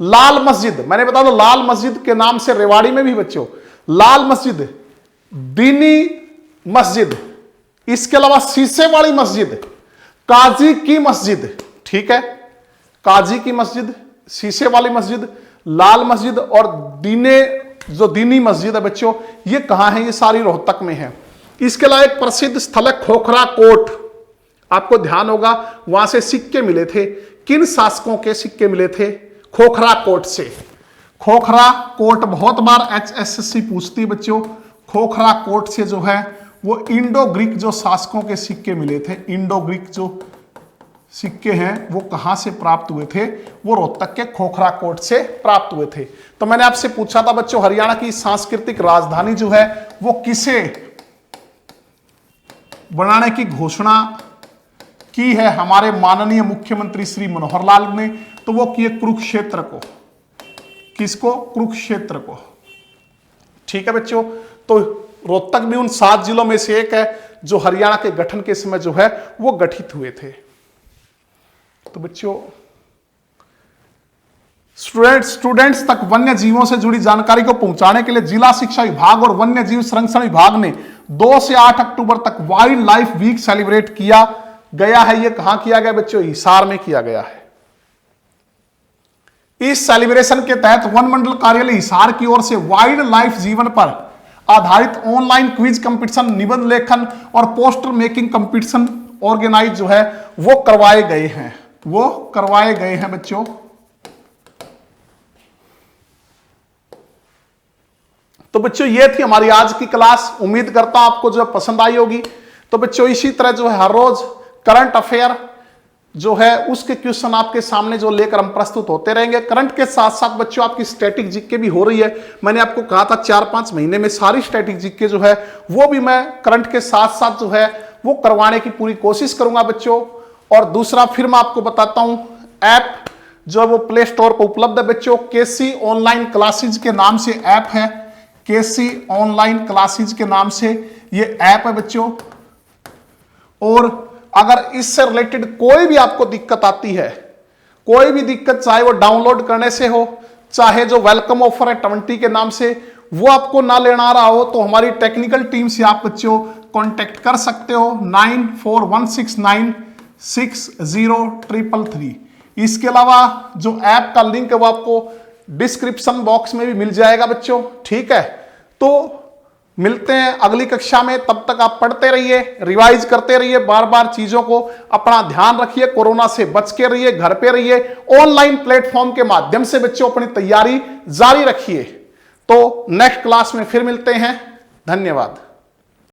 लाल मस्जिद, मैंने बता दो, लाल मस्जिद के नाम से रेवाड़ी में भी बच्चों लाल मस्जिद, दीनी मस्जिद, इसके अलावा शीशे वाली मस्जिद, काजी की मस्जिद। ठीक है, काजी की मस्जिद, शीशे वाली मस्जिद, लाल मस्जिद और दीनी मस्जिद है बच्चों, ये कहां है, ये सारी रोहतक में है। इसके अलावा एक प्रसिद्ध स्थल है खोखरा कोट। आपको ध्यान होगा वहां से सिक्के मिले थे। किन शासकों के सिक्के मिले थे, खोखरा कोट से। खोखरा कोट बहुत बार HSSC पूछती है बच्चों। खोखरा कोट से जो है वो इंडो ग्रीक जो शासकों के सिक्के मिले थे, इंडो ग्रीक जो सिक्के हैं वो कहां से प्राप्त हुए थे, वो रोहतक के खोखरा कोट से प्राप्त हुए थे। तो मैंने आपसे पूछा था बच्चों, हरियाणा की सांस्कृतिक राजधानी जो है वो किसे बनाने की घोषणा की है हमारे माननीय मुख्यमंत्री श्री मनोहर लाल ने, तो वो किए कुरुक्षेत्र को। किसको? कुरुक्षेत्र को। ठीक है बच्चों, तो रोहतक भी उन 7 जिलों में से एक है जो हरियाणा के गठन के समय जो है वो गठित हुए थे। तो बच्चों स्टूडेंट्स तक वन्य जीवों से जुड़ी जानकारी को पहुंचाने के लिए जिला शिक्षा विभाग और वन्य जीव संरक्षण विभाग ने 2 से 8 अक्टूबर तक वाइल्ड लाइफ वीक सेलिब्रेट किया गया है। यह कहां किया गया बच्चों? हिसार में किया गया है। इस सेलिब्रेशन के तहत वन मंडल कार्यालय हिसार की ओर से वाइल्ड लाइफ जीवन पर आधारित ऑनलाइन क्विज कंपटीशन, निबंध लेखन और पोस्टर मेकिंग कंपटीशन ऑर्गेनाइज जो है वो करवाए गए हैं बच्चों। तो बच्चों ये थी हमारी आज की क्लास। उम्मीद करता हूं आपको जो पसंद आई होगी। तो बच्चों इसी तरह जो है हर रोज करंट अफेयर जो है उसके क्वेश्चन आपके सामने जो लेकर हम प्रस्तुत होते रहेंगे। करंट के साथ साथ बच्चों आपकी स्टैटिक जीके भी हो रही है। मैंने आपको कहा था 4-5 महीने में सारी स्टैटिक जीके जो है वो भी मैं करंट के साथ साथ जो है वो करवाने की पूरी कोशिश करूंगा बच्चों। और दूसरा फिर मैं आपको बताता हूं, ऐप जो है वो प्ले स्टोर पर उपलब्ध है बच्चों। केसी ऑनलाइन क्लासेज के नाम से ऐप है। केसी ऑनलाइन क्लासेज के नाम से ये ऐप है बच्चों। और अगर इससे रिलेटेड कोई भी आपको दिक्कत आती है, कोई भी दिक्कत, चाहे वो डाउनलोड करने से हो, चाहे जो वेलकम ऑफर है 20 के नाम से वो आपको ना लेना आ रहा हो, तो हमारी टेक्निकल टीम से आप बच्चों कांटेक्ट कर सकते हो 9416960333। इसके अलावा जो ऐप का लिंक है वो आपको डिस्क्रिप्शन बॉक्स में भी मिल जाएगा बच्चों। ठीक है, तो मिलते हैं अगली कक्षा में। तब तक आप पढ़ते रहिए, रिवाइज करते रहिए, बार बार चीजों को अपना ध्यान रखिए, कोरोना से बच के रहिए, घर पे रहिए, ऑनलाइन प्लेटफॉर्म के माध्यम से बच्चों अपनी तैयारी जारी रखिए। तो नेक्स्ट क्लास में फिर मिलते हैं। धन्यवाद।